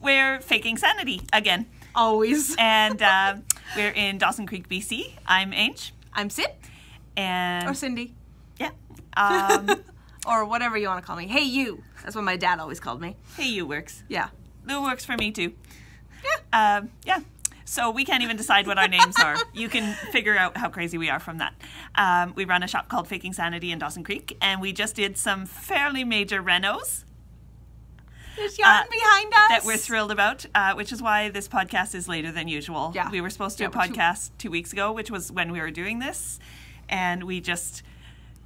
we're faking sanity again. Always. And we're in Dawson Creek, BC. I'm Ange. I'm Sid. And Or Cindy. yeah. Or whatever you want to call me. Hey, you. That's what my dad always called me. Hey, you works. Yeah. It works for me too. Yeah. Yeah. So we can't even decide what our names are. You can figure out how crazy we are from that. We run a shop called Faking Sanity in Dawson Creek, and we just did some fairly major renos. There's yarn behind us. That we're thrilled about, which is why this podcast is later than usual. Yeah. We were supposed to do a podcast 2 weeks ago, which was when we were doing this, and we just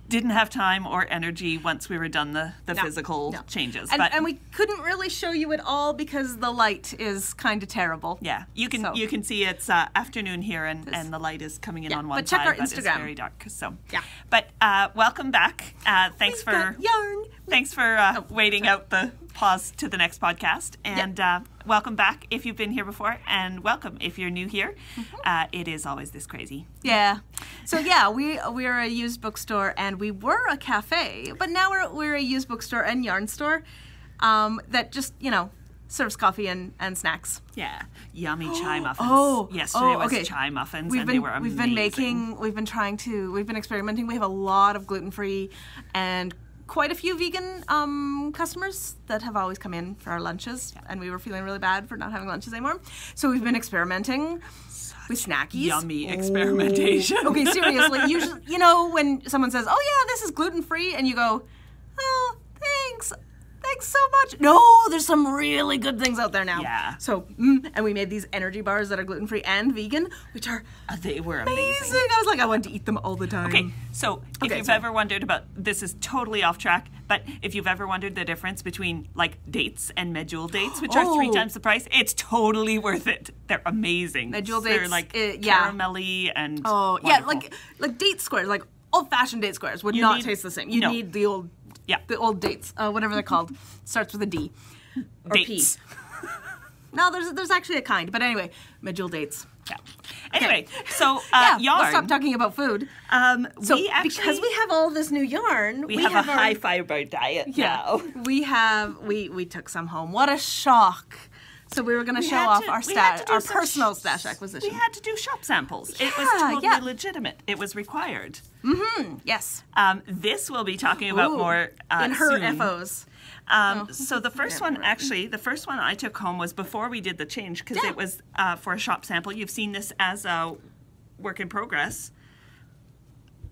didn't have time or energy once we were done the physical changes. And we couldn't really show you it all because the light is kind of terrible. Yeah, you can see it's afternoon here, and the light is coming in on one but check side, our but it's Instagram. very dark. So Yeah. But welcome back. Thanks We've got yarn. Thanks for waiting out the pause to the next podcast, and welcome back if you've been here before, and welcome if you're new here. It is always this crazy. Yeah. So yeah, we're a used bookstore, and we were a cafe, but now we're a used bookstore and yarn store that just serves coffee and snacks. Yeah, yummy chai muffins. Yesterday was chai muffins, and they were amazing. We've been experimenting. We have a lot of gluten-free and quite a few vegan customers that have always come in for our lunches, and we were feeling really bad for not having lunches anymore. So we've been experimenting with snackies. Yummy experimentation. Okay, seriously. Usually, when someone says, "Oh yeah, this is gluten-free," and you go, "Oh, thanks so much." No, there's some really good things out there now. Yeah. So, and we made these energy bars that are gluten-free and vegan, which are they were amazing. I was like, I wanted to eat them all the time. Okay, so if you've ever wondered about, this is totally off track, but if you've ever wondered the difference between like dates and medjool dates, which are 3 times the price, it's totally worth it. They're amazing. Medjool dates, they're like caramelly and wonderful. Yeah, like date squares, like old-fashioned date squares would not taste the same. You need the old. Yeah. The old dates, whatever they're called. Starts with a D. Or dates. P. No, there's actually a kind. But anyway, medjool dates. Yeah. Anyway, so yarn. Let's stop talking about food. So because we have all this new yarn, we have a high fiber diet now. We took some home. What a shock. So we were going to show off our personal stash acquisition. We had to do shop samples. It was totally legitimate. It was required. Mm-hmm. Yes. This we'll be talking about more in her soon. FOs. So the first one, the first one I took home was before we did the change, because it was for a shop sample. You've seen this as a work in progress.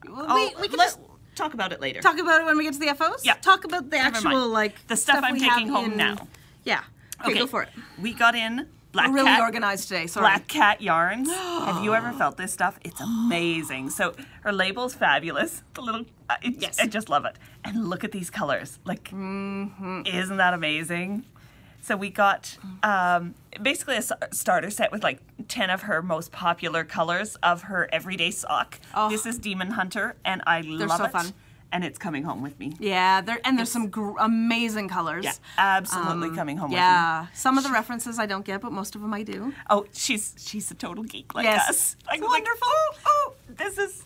We can let's talk about it later. Talk about it when we get to the FOs? Yeah. Talk about the actual, the stuff I'm taking home now. Yeah. Okay, go for it. We got in We're really organized today, sorry. Black Cat yarns. Have you ever felt this stuff? It's amazing. So her label's fabulous. The little, I just love it. And look at these colors. Like, isn't that amazing? So we got basically a starter set with like 10 of her most popular colors of her everyday sock. Oh. This is Demon Hunter, and I love it. They're so fun. And it's coming home with me. Yeah, there's some amazing colors. Yeah, absolutely coming home with me. Yeah, some of the references I don't get, but most of them I do. Oh, she's a total geek like us. Like, wonderful. This is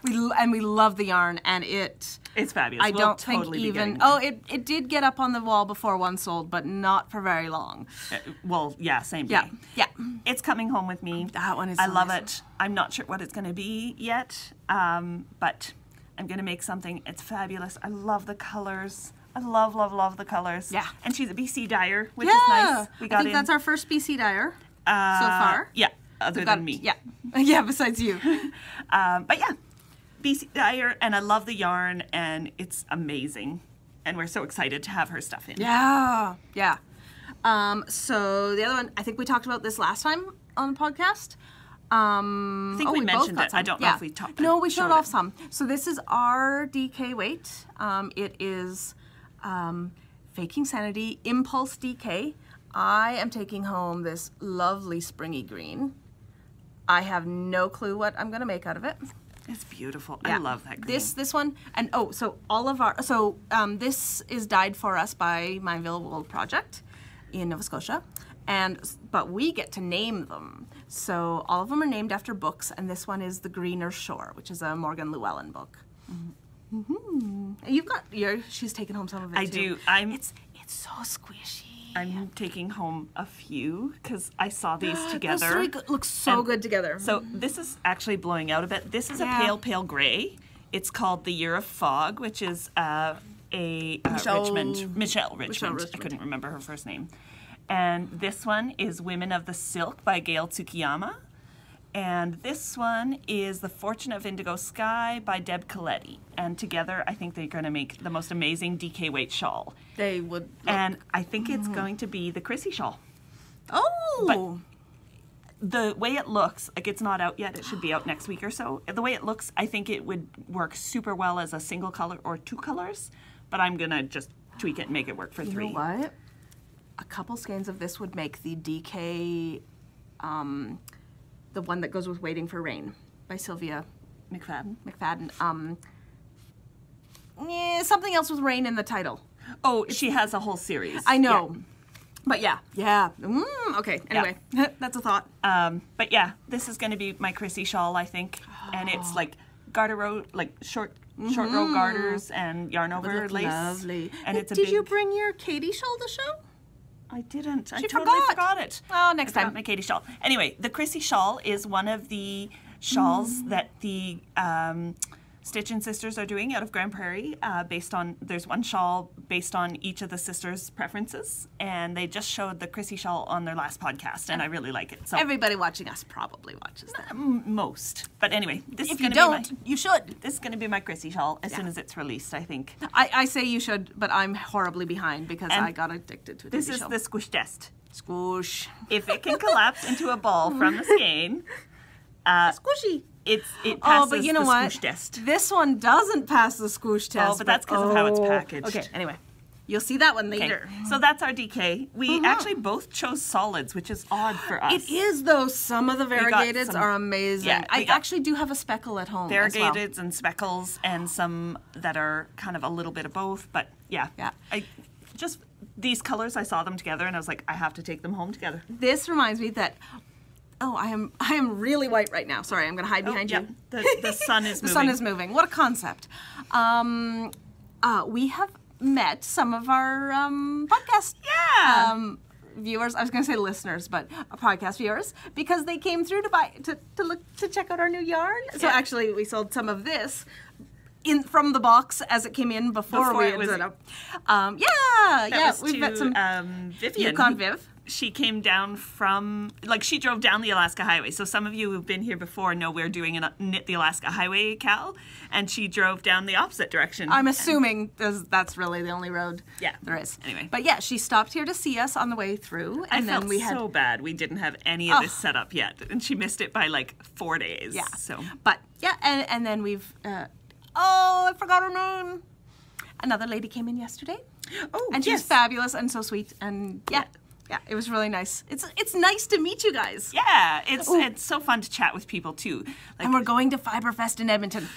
We love the yarn, and it's fabulous. I don't think even it did get up on the wall before one sold, but not for very long. Same day. Yeah. It's coming home with me. That one is. I love it. I'm not sure what it's going to be yet, but I'm going to make something. It's fabulous. I love the colors. I love the colors. Yeah. And she's a BC dyer, which is nice. I think that's our first BC dyer so far. Yeah, other than me. Yeah. Yeah, besides you. But yeah, BC dyer, and I love the yarn, and it's amazing. And we're so excited to have her stuff in. Yeah. So the other one, I think we talked about this last time on the podcast. I think we mentioned it. I don't know if we talked about it. No, we showed off some. So this is our DK weight. It is Faking Sanity Impulse DK. I am taking home this lovely springy green. I have no clue what I'm going to make out of it. It's beautiful. Yeah. I love that green. This one, and this is dyed for us by Mineville Wool Project in Nova Scotia. But we get to name them. So all of them are named after books, and this one is The Greener Shore, which is a Morgan Llewellyn book. Mm-hmm. You've got she's taken home some of it too. I do. It's so squishy. I'm taking home a few because I saw these together. Those three look so good together. So this is actually blowing out a bit. This is a pale gray. It's called The Year of Fog, which is Michelle Richmond. I couldn't remember her first name. And this one is Women of the Silk by Gail Tsukiyama. And this one is The Fortune of Indigo Sky by Deb Coletti. And together, I think they're going to make the most amazing DK weight shawl. They would look. And I think it's going to be the Chrissy shawl. Oh! But the way it looks, like it's not out yet, it should be out next week or so. The way it looks, I think it would work super well as a single color or 2 colors. But I'm going to just tweak it and make it work for 3. You know what? A couple skeins of this would make the DK... the one that goes with Waiting for Rain by Sylvia McFadden. Something else with rain in the title. Oh, she has a whole series. I know. Yeah. But yeah. Okay, anyway, that's a thought. But yeah, this is going to be my Chrissy shawl, I think. And it's like garter row, like short row garters and yarn over lace. Lovely. And it's Did you bring your Katie shawl to show? I didn't. I She totally forgot it. Oh, next I forgot time. my Katie shawl. Anyway, the Chrissy shawl is one of the shawls that the Stitch and Sisters are doing out of Grand Prairie. There's one shawl based on each of the sisters' preferences, and they just showed the Chrissy shawl on their last podcast, and I really like it. So everybody watching us probably watches that. Most, but anyway, this is going to be my. You should. This is going to be my Chrissy shawl as soon as it's released, I think. I say you should, but I'm horribly behind because I got addicted to this. This is the squish test. Squish. If it can collapse into a ball from the skein, squishy. It passes but you know the what? squish test. This one doesn't pass the squish test. Oh, but that's because of how it's packaged. Okay, anyway. You'll see that one later. Okay. So that's our DK. We actually both chose solids, which is odd for us. It is, though. Some of the variegateds are amazing. Yeah, I actually do have a speckle at home variegateds and speckles, and some that are kind of a little bit of both. But yeah. These colors, I saw them together, and I was like, I have to take them home together. This reminds me that... Oh, I am really white right now. Sorry, I'm going to hide behind you. The sun is moving. The sun is moving. What a concept. We have met some of our podcast viewers. I was going to say listeners, but podcast viewers, because they came through to check out our new yarn. So actually, we sold some of this from the box as it came in before we ended up. We've met some Vivian. Yukon Viv. She came down from, she drove down the Alaska Highway. So some of you who've been here before know we're doing a Knit the Alaska Highway Cowl, and she drove down the opposite direction. I'm assuming that's really the only road there is. Anyway. But yeah, she stopped here to see us on the way through. And I felt so bad we didn't have any of this set up yet. And she missed it by 4 days. Yeah. So. But yeah, and then we've, I forgot her name. Another lady came in yesterday. Oh, and she's fabulous and so sweet. And yeah, it was really nice. It's nice to meet you guys. Yeah, it's so fun to chat with people too. And we're going to Fiberfest in Edmonton.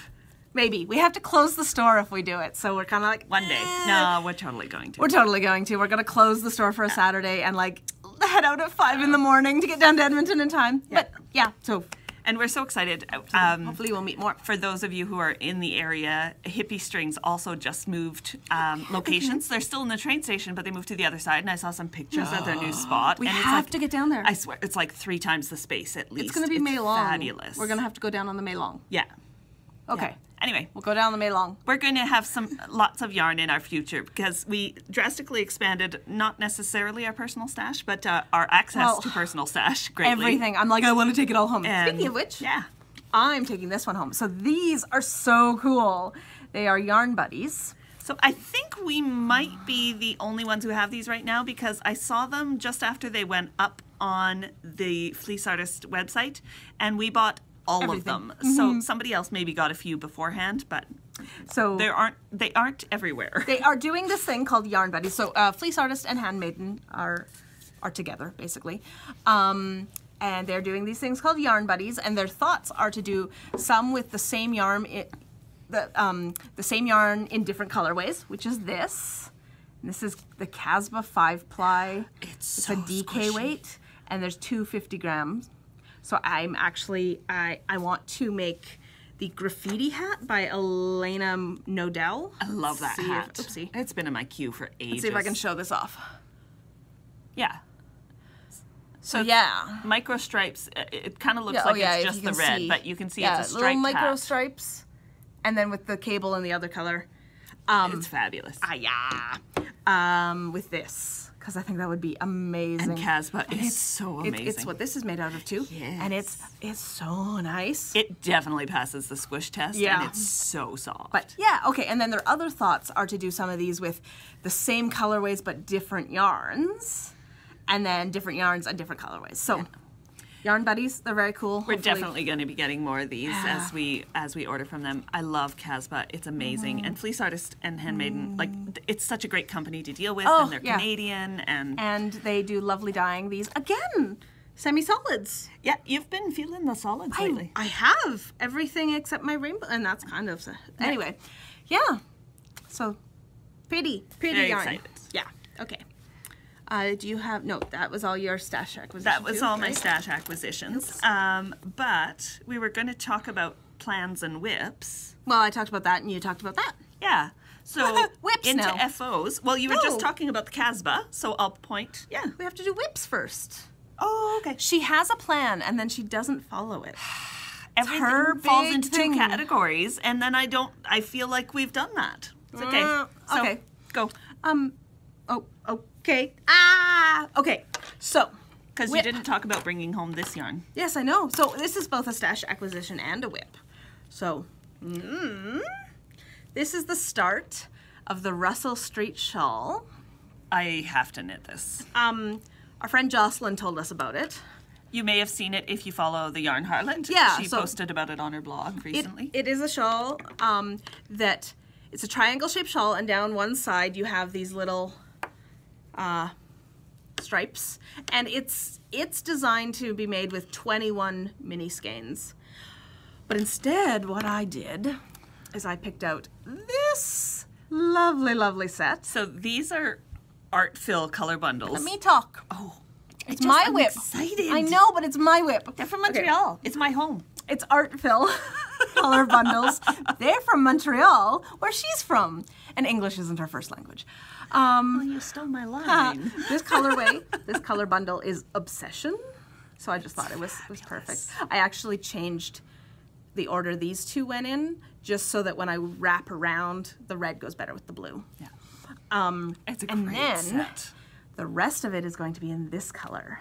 Maybe. We have to close the store if we do it. So we're kind of like... One day. No, we're totally going to. We're totally going to. We're going to close the store for a Saturday and head out at 5 in the morning to get down to Edmonton in time. Yeah. But yeah, so... And we're so excited. Hopefully we'll meet more. For those of you who are in the area, Hippie Strings also just moved locations. They're still in the train station, but they moved to the other side, and I saw some pictures of their new spot. We have to get down there. I swear, it's 3 times the space at least. It's going to be May Long. Fabulous. We're going to have to go down on the May Long. Yeah. Okay. Yeah. Anyway, we'll go down the May Long. We're going to have lots of yarn in our future because we drastically expanded not necessarily our personal stash, but our access to personal stash greatly. Everything. I'm I want to take it all home. Speaking of which, I'm taking this one home. So these are so cool. They are Yarn Buddies. So I think we might be the only ones who have these right now because I saw them just after they went up on the Fleece Artist website, and we bought all of them. So somebody else maybe got a few beforehand, but they aren't everywhere. They are doing this thing called Yarn Buddies. So Fleece Artist and Handmaiden are together basically. And they're doing these things called Yarn Buddies, and their thoughts are to do some with the same yarn the same yarn in different colorways, which is this. And this is the Casba 5-ply. It's so a DK squishy. weight, and there's 250 grams. So I'm actually, I want to make the Graffiti Hat by Elena Nodell. I love that hat. Oopsie. It's been in my queue for ages. Let's see if I can show this off. Yeah. So yeah. Micro stripes, it kind of looks Yeah, like yeah, it's if just you the can red, see. but you can see Yeah, it's a little striped micro hat. stripes, and then with the cable in the other color. It's fabulous. With this, because I think that would be amazing. And Casbah, it's so amazing. It's what this is made out of too. Yes. And it's so nice. It definitely passes the squish test, Yeah. and it's so soft. But yeah, okay, and then their other thoughts are to do some of these with the same colorways but different yarns, and then different yarns and different colorways. So, Yarn Buddies, they're very cool. We're Hopefully- definitely going to be getting more of these as we order from them. I love Casbah; it's amazing, and Fleece Artist and Handmaiden, like it's such a great company to deal with, and they're Canadian, and they do lovely dyeing. These again, semi-solids. yeah, you've been feeling the solids lately. I have everything except my rainbow, and that's kind of anyway. Yeah, so pretty Very yarn. excited. Yeah. Okay. Do you have no? That was all your stash acquisition. That was too, all my right? stash acquisitions. But we were going to talk about plans and whips. Well, I talked about that, and you talked about that. Yeah. So Whips into now. FOs. Well, you were just No. talking about the Casbah, so I'll point. Yeah. We have to do whips first. Oh, okay. She has a plan, and then she doesn't follow it. Everything her falls big into thing. two categories, and then I feel like we've done that. It's okay. So, okay. go. Oh, okay. Okay. So, Because you whip. didn't talk about bringing home this yarn. Yes, I know. So this is both a stash acquisition and a whip. So, this is the start of the Russell Street Shawl. I have to knit this. Our friend Jocelyn told us about it. You may have seen it if you follow the Yarn Harlot. Yeah, She so- posted about it on her blog recently. It is a shawl that it's a triangle-shaped shawl, and down one side you have these little stripes, and it's designed to be made with 21 mini skeins. But instead, what I did is I picked out this lovely, lovely set. So these are art fill color bundles. Let me talk. Oh, It's my I'm whip. excited. I know, but it's my whip. They're from Montreal. It's my home. It's art fill color bundles. They're from Montreal, where she's from, and English isn't her first language. Oh, you stole my line. This colorway, this color bundle is Obsession, so I just thought it was perfect. I actually changed the order these two went in, just so that when I wrap around, the red goes better with the blue. Yeah. It's a great And then set. the rest of it is going to be in this color,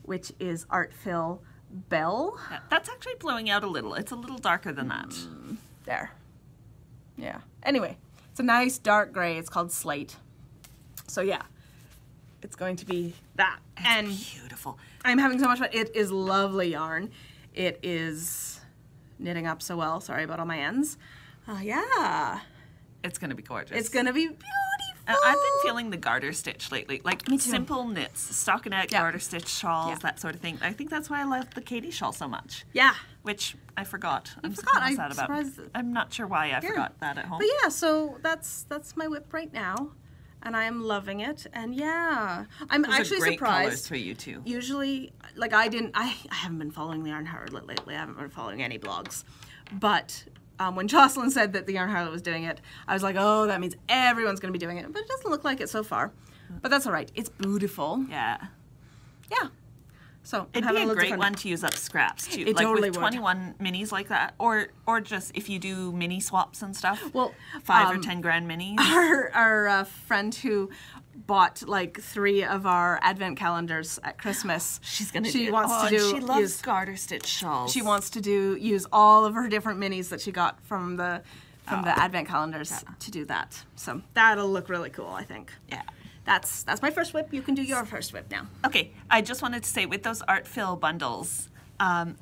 which is Art Fill Bell. Yeah, that's actually blowing out a little. It's a little darker than that. There. Yeah. Anyway, it's a nice dark gray. It's called Slate. So yeah, it's going to be that. And Beautiful. I'm having so much fun. It is lovely yarn. It is knitting up so well. Sorry about all my ends. Yeah. It's going to be gorgeous. It's going to be beautiful. I've been feeling the garter stitch lately, like simple knits, stockinette, garter stitch shawls, that sort of thing. I think that's why I love the Katie shawl so much. Yeah. Which I forgot. I'm forgot. kinda I'm sad about. surprised. I'm not sure why I forgot that at home. But yeah, so that's my whip right now, and I am loving it. And yeah, I'm Those actually are great surprised. colors for you too. Usually, like I haven't been following the Yarn Harlot lately. I haven't been following any blogs, but when Jocelyn said that the Yarn Harlot was doing it, I was like, oh, that means everyone's going to be doing it. But it doesn't look like it so far. But that's all right. It's beautiful. Yeah. Yeah. So I'm It'd having be a loads of great fun. one to use up scraps too. It like totally with would. 21 minis like that, or just if you do mini swaps and stuff. Well, 5 or 10 grand minis. Our friend who bought like 3 of our advent calendars at Christmas. She's gonna. She do wants oh, to do. She loves use, garter stitch shawls. She wants to use all of her different minis that she got from the advent calendars to do that. So that'll look really cool, I think. Yeah. That's my first whip. You can do your first whip now. Okay, I just wanted to say with those art fill bundles,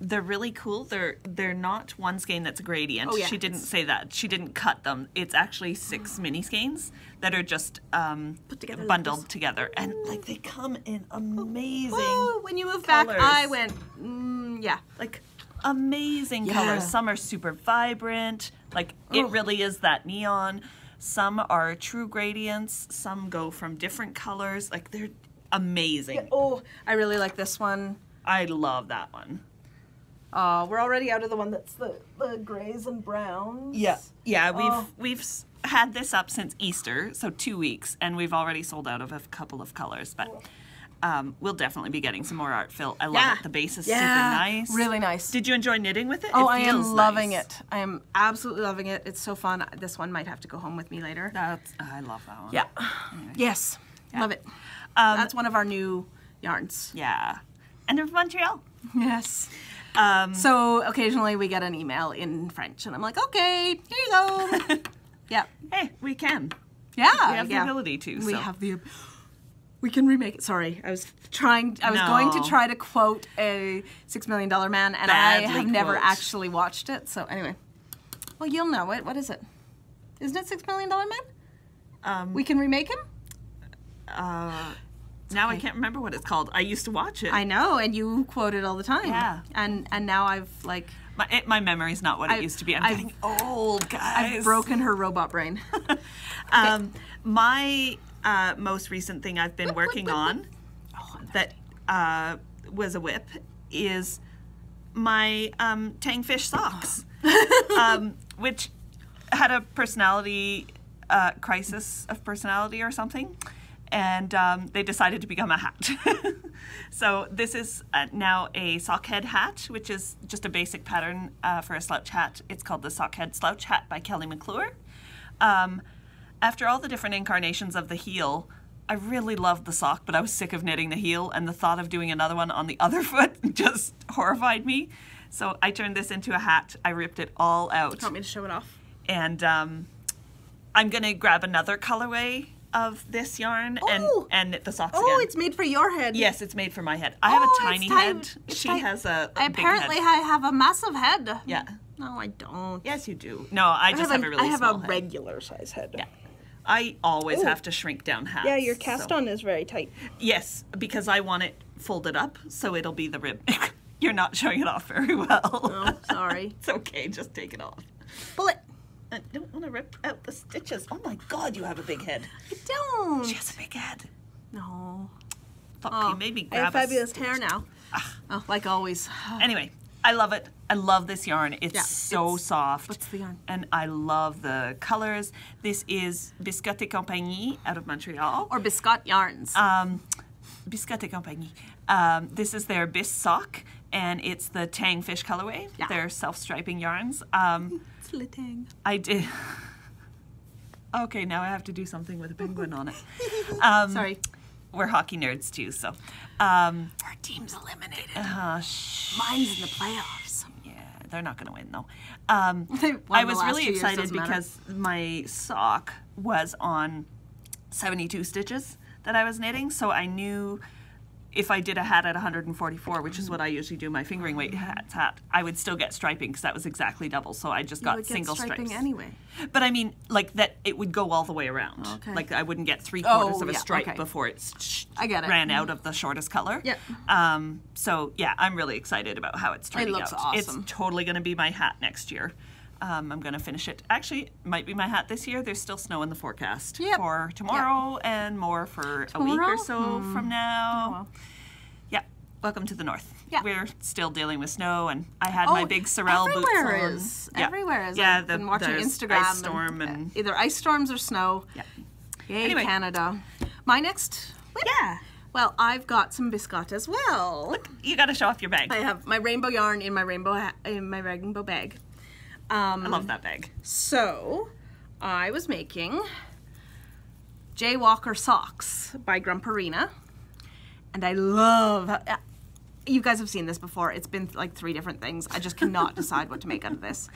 they're really cool. They're not one skein that's a gradient. Oh, yeah. She didn't say that. She didn't cut them. It's actually 6 mini skeins that are just Put together like bundled this. together, and like they come in amazing. Oh, when you moved back, colors. I went, yeah. Like amazing Yeah. colors. Some are super vibrant. Like it really is that neon. Some are true gradients. Some go from different colors. Like they're amazing. Oh, I really like this one. I love that one. We're already out of the one that's the grays and browns. Yeah. We've had this up since Easter, so 2 weeks, and we've already sold out of a couple of colors. But we'll definitely be getting some more art fill. I love it. The base is super nice. Really nice. Did you enjoy knitting with it? Oh, I am loving it. I am absolutely loving it. It's so fun. This one might have to go home with me later. I love that one. Yeah. Anyway. Yes. Yeah. Love it. That's one of our new yarns. Yeah. And they're from Montreal. Yes. So occasionally we get an email in French, and I'm like, okay, here you go. Yeah. Hey, we can. Yeah. We have the ability to. We have the. We can remake it. Sorry, I was going to try to quote a $6 Million Man, and I have never actually watched it. So anyway, well, you'll know it. What is it? Isn't it $6 Million Man? We can remake him. Now I can't remember what it's called. I used to watch it. I know, and you quote it all the time. Yeah. And now I've like. My memory's not what it used to be. I'm getting old, guys. I've broken her robot brain. My most recent thing I've been working on that was a whip is my Tangfish socks, which had a personality crisis of personality or something, and they decided to become a hat. So this is now a sockhead hat, which is just a basic pattern for a slouch hat. It's called the Sockhead Slouch Hat by Kelly McClure. After all the different incarnations of the heel, I really loved the sock, but I was sick of knitting the heel, and the thought of doing another one on the other foot just horrified me. So I turned this into a hat. I ripped it all out. Do you want me to show it off? And I'm going to grab another colorway of this yarn and knit the socks again. Oh, it's made for your head. Yes, it's made for my head. I have a tiny head. She has a big head. I have a massive head. Yeah. No, I don't. Yes, you do. No, I just have a really small head. I have a regular size head. Yeah. I always have to shrink down hats. Yeah, your cast on is very tight. Yes, because I want it folded up, so it'll be the rib. You're not showing it off very well. Oh, sorry. It's okay, just take it off. Pull it. I don't want to rip out the stitches. Oh my God, you have a big head. I don't. She has a big head. No. Fuck, you made me grab I have fabulous hair now. Oh, like always. Anyway, I love it. I love this yarn. It's so soft. What's the yarn? And I love the colors. This is Biscotte et Compagnie out of Montreal. Or Biscotte Yarns. Biscotte et Compagnie. This is their Bis sock, and it's the Tang fish colorway. Yeah. They're self-striping yarns. It's Le Tang. I did. Okay, now I have to do something with a penguin on it. Sorry. We're hockey nerds too, so. Our team's eliminated. Mine's in the playoffs. Yeah, they're not going to win though. I was really excited because my sock was on 72 stitches that I was knitting, so I knew if I did a hat at 144, which is what I usually do my fingering weight hat, I would still get striping because that was exactly double. So I just got single stripes. Anyway. But I mean, like that, it would go all the way around. Okay. Like I wouldn't get 3/4 of a stripe before it ran out of the shortest color. Yeah. So yeah, I'm really excited about how it's turning out. It looks awesome. It's totally going to be my hat next year. I'm going to finish it. Actually, it might be my hat this year. There's still snow in the forecast for tomorrow and more for a week or so from now. Oh, well. Yeah, welcome to the north. Yeah. We're still dealing with snow, and I had my big Sorel boots on. Everywhere is. Yeah, I've been watching Instagram. Ice storm and either ice storms or snow. Yeah. Yay, anyway. Canada. My next whip. Yeah. Well, I've got some biscotte as well. Look, you got to show off your bag. I have my rainbow yarn in my rainbow bag. I love that bag. So, I was making Jaywalker socks by Grumparina, and I love. You guys have seen this before. It's been like 3 different things. I just cannot decide what to make out of this,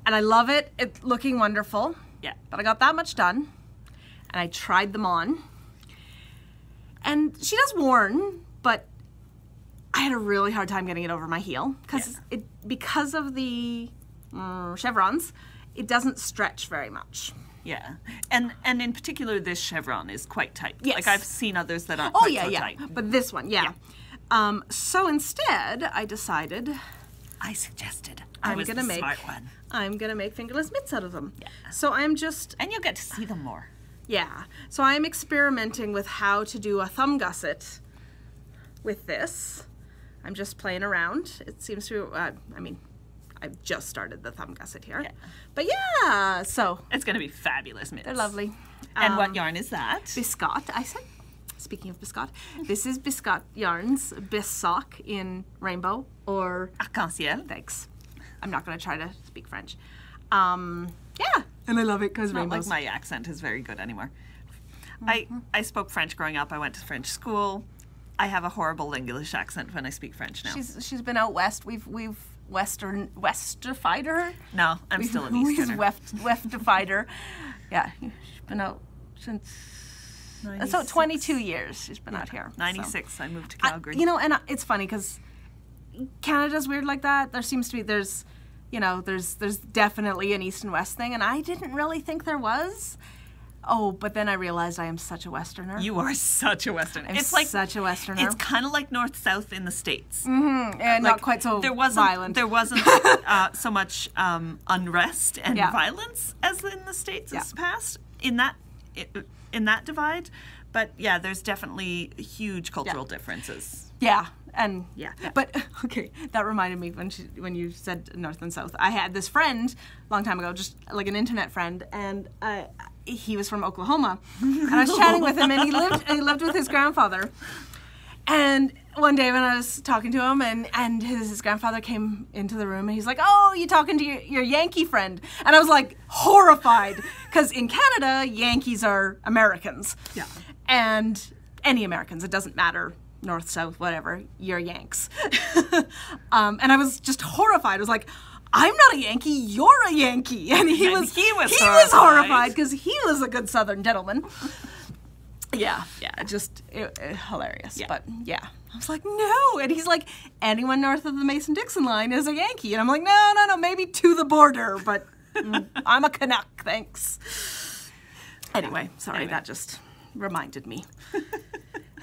and I love it. It's looking wonderful. Yeah. But I got that much done, and I tried them on, and she does worn, but I had a really hard time getting it over my heel because of the chevrons, it doesn't stretch very much. Yeah, and in particular, this chevron is quite tight. Yes. Like I've seen others that aren't quite so tight. But this one, so instead, I suggested I'm gonna make smart one. I'm gonna make fingerless mitts out of them. Yeah. So I'm just and you'll get to see them more. Yeah. So I'm experimenting with how to do a thumb gusset with this. I'm just playing around. It seems to. I've just started the thumb gusset here. Yeah. But yeah, so. It's going to be fabulous mitts. They're lovely. And what yarn is that? Biscotte, I said. speaking of biscuit, this is Biscuit Yarns Bissock in rainbow or Arc-en-ciel. Thanks. I'm not going to try to speak French. Yeah, and I love it because Not rainbows. like my accent is very good anymore. I spoke French growing up. I went to French school. I have a horrible English accent when I speak French now. She's been out west. We've westified her. No, I'm still an Easterner. We've westified her. Yeah, she's been out since. So 22 years she's been out here. 96, so. I moved to Calgary. It's funny because Canada's weird like that. There seems to be, there's definitely an East and West thing, and I didn't really think there was. Oh, but then I realized I am such a Westerner. You are such a Westerner. It's like such a Westerner. It's kind of like North-South in the States. Mm-hmm. And not quite so violent. There wasn't so much unrest and violence as in the States this past in that divide. But yeah, there's definitely huge cultural differences. Yeah. And but okay, that reminded me when you said North and South. I had this friend a long time ago, just like an internet friend, and he was from Oklahoma, and I was chatting with him, and he lived with his grandfather. And one day when I was talking to him, and his grandfather came into the room, and he's like, "Oh, you talking to your Yankee friend?" And I was like horrified because in Canada, Yankees are Americans. Yeah. And any Americans, it doesn't matter. North, South, whatever, you're Yanks. And I was just horrified. I was like, I'm not a Yankee, you're a Yankee. And he was horrified because he was a good Southern gentleman. Just hilarious. Yeah. But yeah, I was like, no. And he's like, anyone north of the Mason-Dixon line is a Yankee. And I'm like, no, maybe to the border, but I'm a Canuck, thanks. Anyway, sorry, that just reminded me.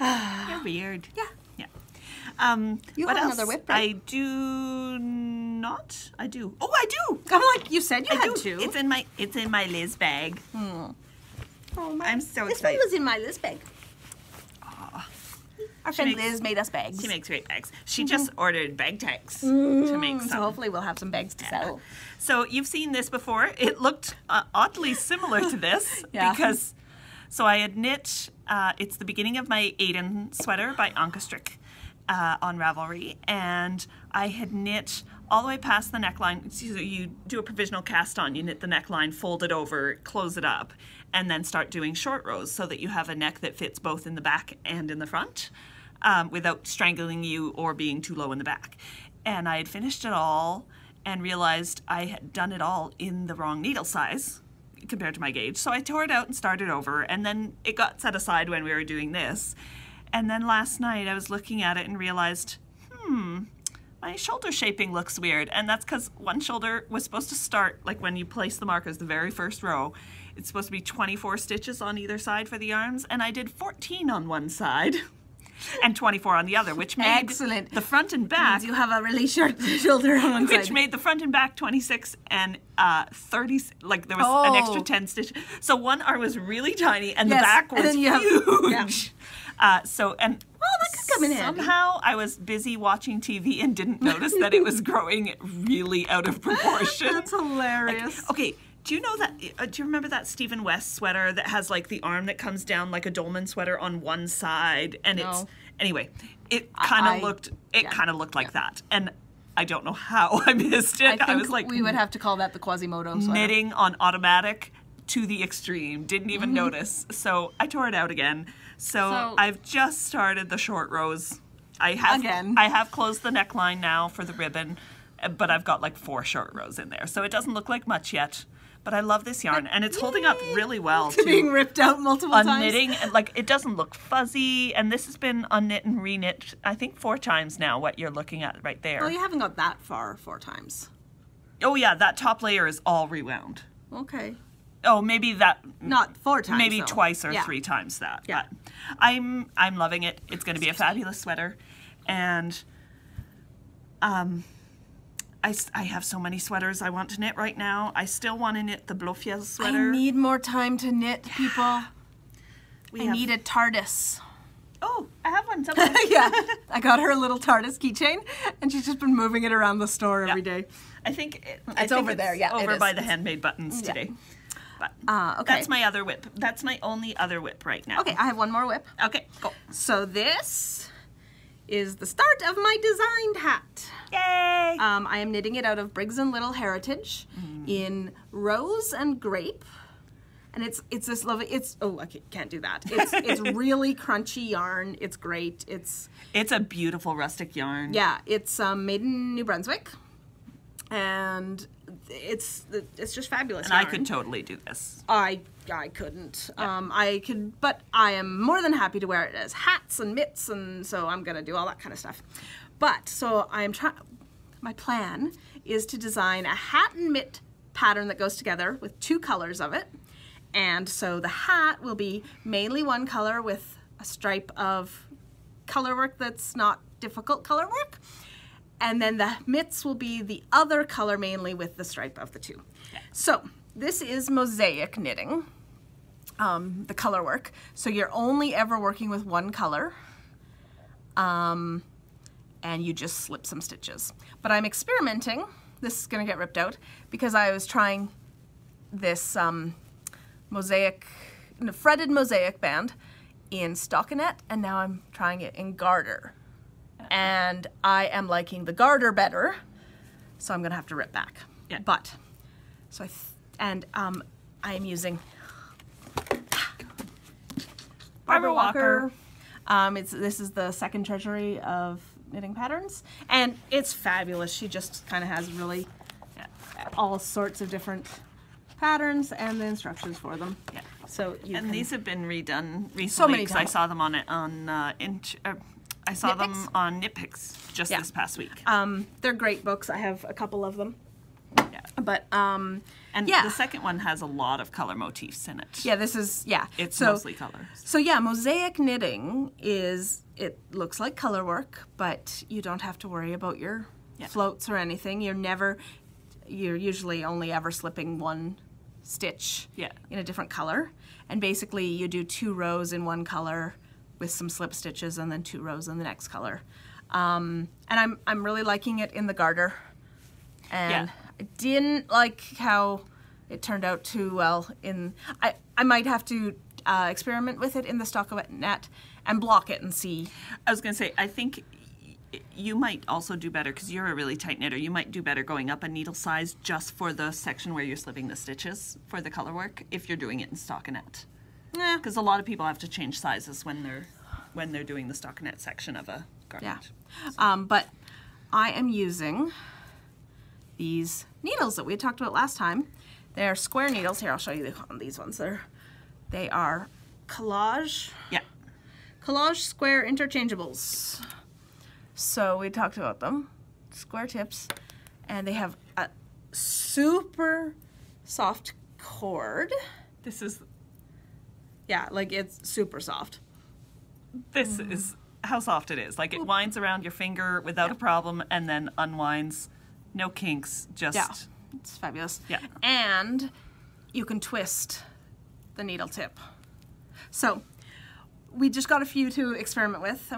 You're weird. Yeah. You have else? another whip, right? I do not. I do. Oh, I do. I'm like, you said you had two. It's in my Liz bag. Oh, I'm so this excited. one was in my Liz bag. Our friend Liz made us bags. She makes great bags. She just ordered bag tags to make some. So hopefully we'll have some bags to sell. So you've seen this before. It looked oddly similar to this because. So I had knit, it's the beginning of my Aiden sweater by Ankestrick on Ravelry, and I had knit all the way past the neckline. So you do a provisional cast on, you knit the neckline, fold it over, close it up, and then start doing short rows so that you have a neck that fits both in the back and in the front without strangling you or being too low in the back. And I had finished it all and realized I had done it all in the wrong needle size compared to my gauge. So I tore it out and started over, and then it got set aside when we were doing this. And then last night I was looking at it and realized, my shoulder shaping looks weird. And that's because one shoulder was supposed to start, like when you place the markers, the very first row, it's supposed to be 24 stitches on either side for the arms, and I did 14 on one side and 24 on the other, which made the front and back. Means you have a really short shoulder on one side. Which made the front and back 26 and 30, like there was an extra 10 stitches. So one arm was really tiny and the back was huge. That could come in handy. Somehow I was busy watching TV and didn't notice that it was growing really out of proportion. That's hilarious. Like, okay. Do you know that? Do you remember that Stephen West sweater that has like the arm that comes down like a dolman sweater on one side, and it's anyway. It kind of looked. It kind of looked like that, and I don't know how I missed it. I was like, we would have to call that the Quasimodo sweater. Knitting on automatic to the extreme. Didn't even notice. So I tore it out again. So I've just started the short rows. I have closed the neckline now for the ribbon, but I've got like 4 short rows in there, so it doesn't look like much yet. But I love this yarn, and it's holding up really well to being ripped out multiple times. Unknitting, and like it doesn't look fuzzy, and this has been unknit and reknit, I think 4 times now, what you're looking at right there. Oh, you haven't got that far 4 times. Oh yeah, that top layer is all rewound. Okay. Oh, maybe that. Not 4 times. Maybe twice or 3 times that. Yeah. But I'm loving it. It's going to be a fabulous sweater, and I have so many sweaters I want to knit right now. I still want to knit the Blofiel sweater. I need more time to knit, people. I need a TARDIS. Oh, I have one somewhere. Yeah, I got her a little TARDIS keychain, and she's just been moving it around the store every day. I think it's over there. Yeah, over by the handmade buttons today. But okay. that's my other whip. That's my only other whip right now. Okay, I have one more whip. Okay, go. So this is the start of my designed hat. Yay! I am knitting it out of Briggs & Little Heritage in rose and grape. And it's this lovely, oh, I can't do that. It's really crunchy yarn. It's great. It's a beautiful rustic yarn. Yeah, it's made in New Brunswick. And it's just fabulous And yarn. I could totally do this. I couldn't. I could, but I am more than happy to wear it as hats and mitts, and so I'm gonna do all that kind of stuff. But so my plan is to design a hat and mitt pattern that goes together with 2 colors of it. And so the hat will be mainly one color with a stripe of color work that's not difficult color work. And then the mitts will be the other color mainly with the stripe of the 2. Yeah. So this is mosaic knitting, the color work. So you're only ever working with one color, and you just slip some stitches. But I'm experimenting. This is gonna get ripped out because I was trying this fretted mosaic band in stockinette, and now I'm trying it in garter. And I am liking the garter better, so I'm gonna have to rip back. Yeah. But so I am using Barbara Walker. This is the second treasury of knitting patterns, and it's fabulous. She just kind of has really all sorts of different patterns and the instructions for them. Yeah. So these have been redone recently. So many times. I saw them on on Knit Picks just this past week. They're great books. I have a couple of them. Yeah. But the second one has a lot of color motifs in it. Yeah, this is It's mostly color. So yeah, mosaic knitting it looks like color work, but you don't have to worry about your floats or anything. You're usually only ever slipping one stitch in a different color, and basically you do 2 rows in one color with some slip stitches and then 2 rows in the next color. And I'm really liking it in the garter, and I didn't like how it turned out too well I might have to experiment with it in the stockinette and block it and see. I was gonna say, I think you might also do better, because you're a really tight knitter, you might do better going up a needle size just for the section where you're slipping the stitches for the color work if you're doing it in stockinette. Yeah. Because a lot of people have to change sizes when they're doing the stockinette section of a garment. Yeah. But I am using these needles that we had talked about last time. They're square needles. Here, I'll show you these ones. They are Collage. Yeah. Collage square interchangeables. So we talked about them, square tips, and they have a super soft cord. This is... Yeah, like it's super soft. This is how soft it is. Like it winds around your finger without a problem and then unwinds. No kinks, just... Yeah, it's fabulous. Yeah. And you can twist the needle tip. So we just got a few to experiment with.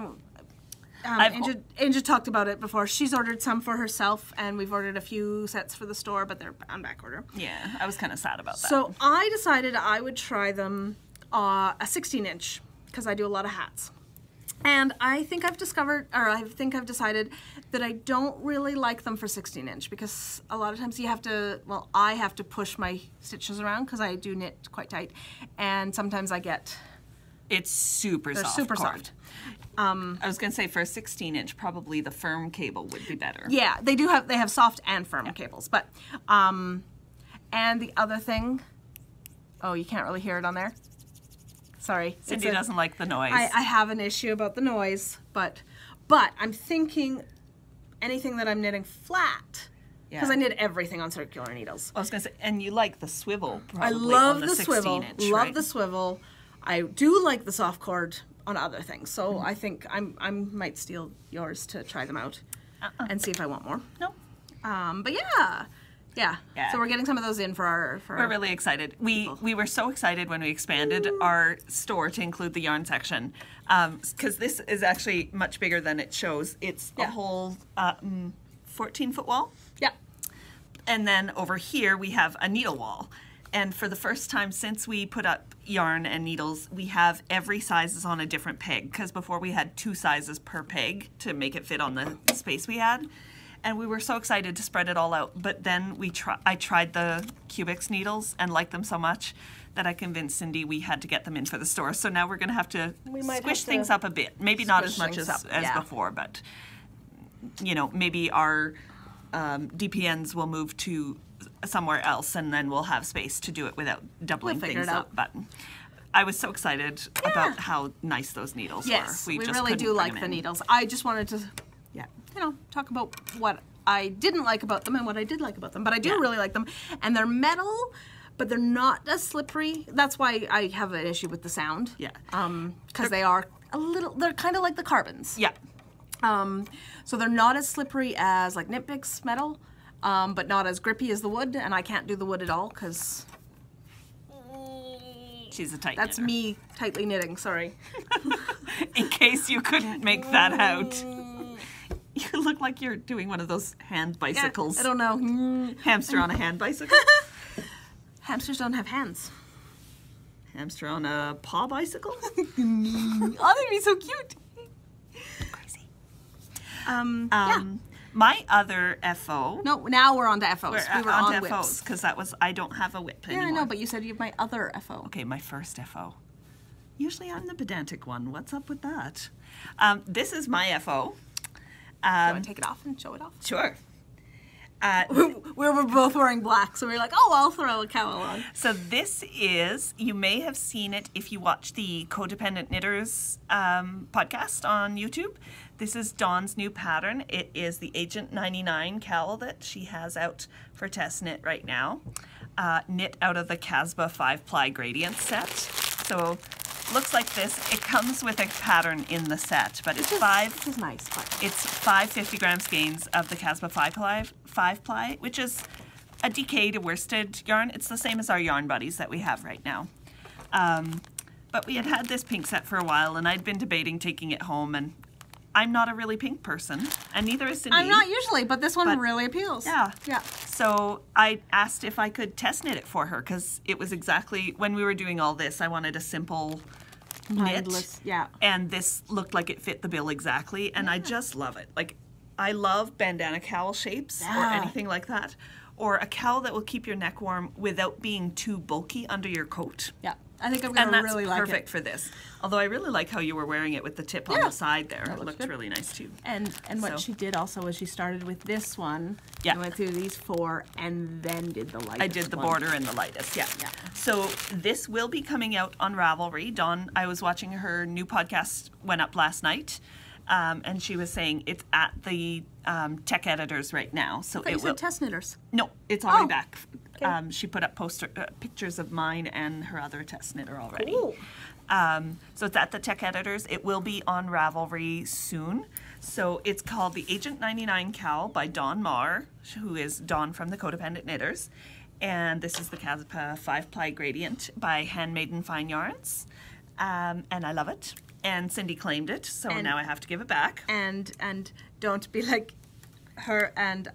Angel talked about it before. She's ordered some for herself, and we've ordered a few sets for the store, but they're on back order. Yeah, I was kind of sad about that. So I decided I would try them a 16-inch, because I do a lot of hats. And I think I've decided that I don't really like them for 16-inch, because a lot of times I have to push my stitches around, because I do knit quite tight, and sometimes it's super soft. They're super soft. I was going to say, for a 16-inch, probably the firm cable would be better. Yeah, they have soft and firm cables. But, and the other thing, oh, you can't really hear it on there? Sorry. Cindy doesn't like the noise. I have an issue about the noise, but I'm thinking anything that I'm knitting flat, because I knit everything on circular needles. I was going to say, and you like the swivel, probably, I love on the the swivel. 16-inch, Love right? the swivel. I do like the soft cord on other things, so I think I might steal yours to try them out and see if I want more. No. But yeah. So we're getting some of those in for our. We're really excited. We were so excited when we expanded our store to include the yarn section, because this is actually much bigger than it shows. It's a whole 14-foot wall. Yeah. And then over here we have a needle wall. And for the first time since we put up yarn and needles, we have every size is on a different peg, because before we had 2 sizes per peg to make it fit on the space we had. And we were so excited to spread it all out. But then I tried the Cubics needles and liked them so much that I convinced Cindy we had to get them in for the store. So now we're going to have to squish things up a bit. Maybe not as much as before, but you know, maybe our DPNs will move to somewhere else, and then we'll have space to do it without doubling things up. But I was so excited about how nice those needles were. We just really do like the needles. I just wanted to, you know, talk about what I didn't like about them and what I did like about them. But I do really like them, and they're metal, but they're not as slippery. That's why I have an issue with the sound. Yeah. Because they are a little. They're kind of like the carbons. Yeah. So they're not as slippery as like Knit Picks metal. But not as grippy as the wood, and I can't do the wood at all because she's a tight That's knitter. me tightly knitting, sorry. In case you couldn't make that out. You look like you're doing one of those hand bicycles. I don't know. Hamster on a hand bicycle? Hamsters don't have hands. Hamster on a paw bicycle? Oh, that'd be so cute. Crazy. My other FO. No, now we're on to FOs. We were on to FOs because that was I don't have a whip anymore. Yeah, I know, but you said you have my other FO. Okay, my first FO. Usually I'm the pedantic one. What's up with that? This is my FO. Do you want to take it off and show it off? Sure. We were both wearing black, so we were like, oh, I'll throw a cowl on. So this is, you may have seen it if you watch the Codependent Knitters podcast on YouTube. This is Dawn's new pattern. It is the Agent 99 cowl that she has out for test knit right now. Knit out of the Casbah 5-ply gradient set. So looks like this. It comes with a pattern in the set, but it's This is nice. It's 5 50 gram skeins of the Casbah 5-ply, which is a DK to worsted yarn. It's the same as our yarn buddies that we have right now. But we had this pink set for a while, and I'd been debating taking it home, and I'm not a really pink person, and neither is Cindy. I'm not usually, but this one really appeals. Yeah. Yeah. So I asked if I could test knit it for her, because it was exactly, when we were doing all this, I wanted a simple knit. Yeah. And this looked like it fit the bill exactly, and I just love it. Like, I love bandana cowl shapes or anything like that, or a cowl that will keep your neck warm without being too bulky under your coat. Yeah. I think I'm going to really like it. And that's perfect for this. Although I really like how you were wearing it with the tip on the side there. It looked really nice too. And what she did also was she started with this one. Yeah. And went through these 4 and then did the lightest. I did the border and the lightest. Yeah. So this will be coming out on Ravelry. Dawn, I was watching her new podcast went up last night. And she was saying it's at the tech editors right now. So it will. Test knitters. No, it's already back. Okay. She put up pictures of mine and her other test knitter already. Cool. So it's at the tech editors. It will be on Ravelry soon. So it's called the Agent 99 Cowl by Dawn Marr, who is Dawn from the Codependent Knitters. And this is the Casbah 5-ply gradient by Handmaiden Fine Yarns. And I love it. And Cindy claimed it, so now I have to give it back. And don't be like her and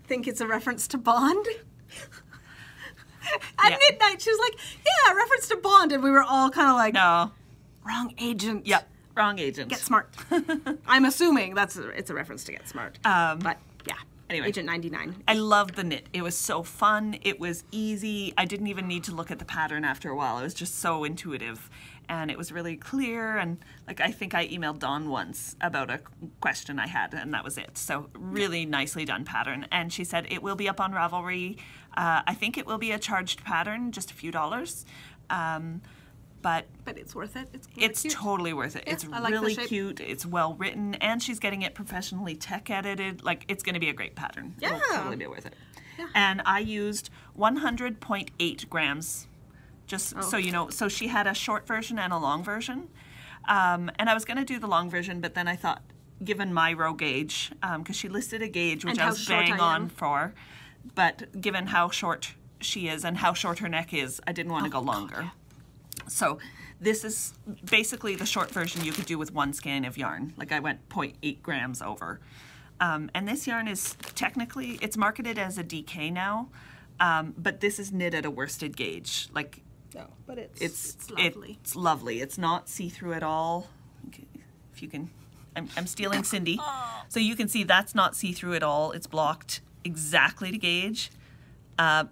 think it's a reference to Bond. At midnight, she was like, yeah, reference to Bond. And we were all kind of like, no. Wrong agent. Yep, wrong agent. Get Smart. I'm assuming it's a reference to Get Smart. But yeah. Anyway, Agent 99. I loved the knit. It was so fun. It was easy. I didn't even need to look at the pattern after a while. It was just so intuitive. And it was really clear. And like, I think I emailed Dawn once about a question I had, and that was it. So really nicely done pattern. And she said it will be up on Ravelry. I think it will be a charged pattern, just a few dollars. But it's worth it. It's totally worth it. Yeah, it's like really cute. It's well written, and she's getting it professionally tech edited. Like, it's going to be a great pattern. Yeah. It'll totally be worth it. Yeah. And I used 100.8 grams, just so you know. So she had a short version and a long version. And I was going to do the long version, but then I thought, given my row gauge, because she listed a gauge, which I was bang on for, but given how short she is and how short her neck is, I didn't want to go longer. God, yeah. So this is basically the short version you could do with one skein of yarn. Like, I went 0.8 grams over. And this yarn is technically, it's marketed as a DK now, But this is knit at a worsted gauge. Like, No, but it's lovely. It's lovely. It's not see-through at all. Okay, if you can, I'm stealing Cindy. So you can see that's not see-through at all. It's blocked exactly to gauge. I'm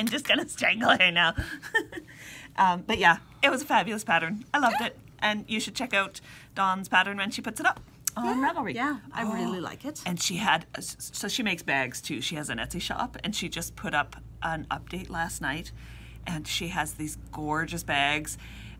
just gonna strangle her now. But yeah, it was a fabulous pattern. I loved it. And you should check out Dawn's pattern when she puts it up on Ravelry. Yeah, I really like it. And she had, so she makes bags too. She has an Etsy shop, and she just put up an update last night, and she has these gorgeous bags.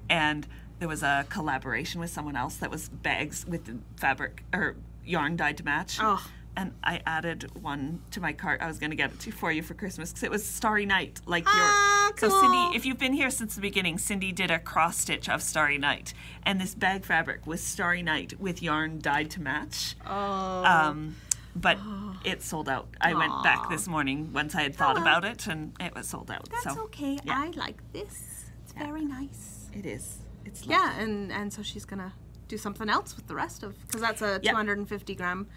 And there was a collaboration with someone else that was bags with the fabric or yarn dyed to match. Oh. And I added one to my cart. I was going to get it for you for Christmas because it was Starry Night, like cool. So Cindy, if you've been here since the beginning, Cindy did a cross stitch of Starry Night, and this bag fabric was Starry Night with yarn dyed to match. But it sold out. I went back this morning once I had thought about it, and it was sold out. That's so, okay. yeah. I like this. It's very nice. It is. It's lovely. Yeah, and so she's gonna do something else with the rest of, because that's a 250 gram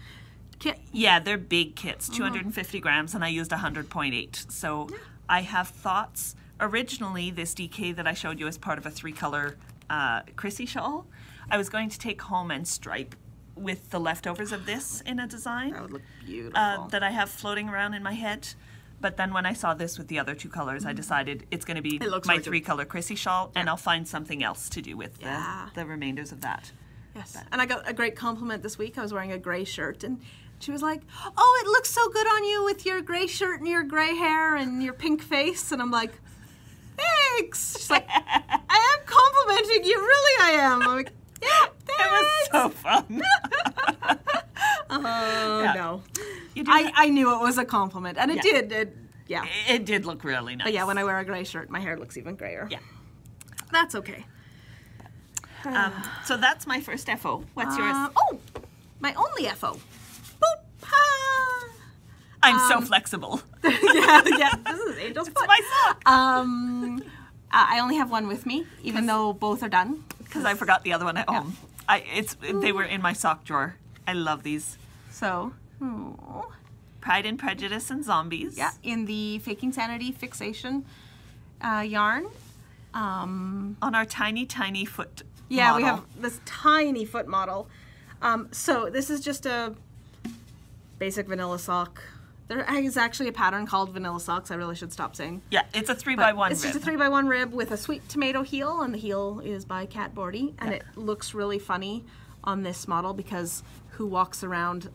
kit. Yeah, they're big kits, 250 grams, and I used 100.8. So I have thoughts. Originally, this DK that I showed you as part of a 3-color Chrissy shawl, I was going to take home and stripe with the leftovers of this in a design. That would look beautiful. That I have floating around in my head. But then when I saw this with the other 2 colors, I decided it's going to be my 3-color Chrissy shawl, and I'll find something else to do with the remainders of that. Yes, and I got a great compliment this week. I was wearing a gray shirt, and she was like, "Oh, it looks so good on you with your gray shirt and your gray hair and your pink face." And I'm like, "Thanks." She's like, "I am complimenting you, really I am." I'm like, "Yeah, thanks." It was so fun. No. I knew it was a compliment, and it did. It did look really nice. But yeah, when I wear a gray shirt, my hair looks even grayer. Yeah. That's okay. So that's my first FO. What's yours? Oh, my only FO. Boop, ha. I'm so flexible. yeah. This is Angel's It's my sock. I only have one with me, even though both are done. Because I forgot the other one at home. They were in my sock drawer. I love these. So, Pride and Prejudice and Zombies. Yeah, in the Faking Sanity Fixation yarn. On our tiny foot Yeah, model. we have this tiny foot model. So this is just a basic vanilla sock. There is actually a pattern called vanilla socks. I really should stop saying. Yeah, it's a 3x1 rib. It's just a 3x1 rib with a sweet tomato heel, and the heel is by Kat Bordy, and it looks really funny on this model because who walks around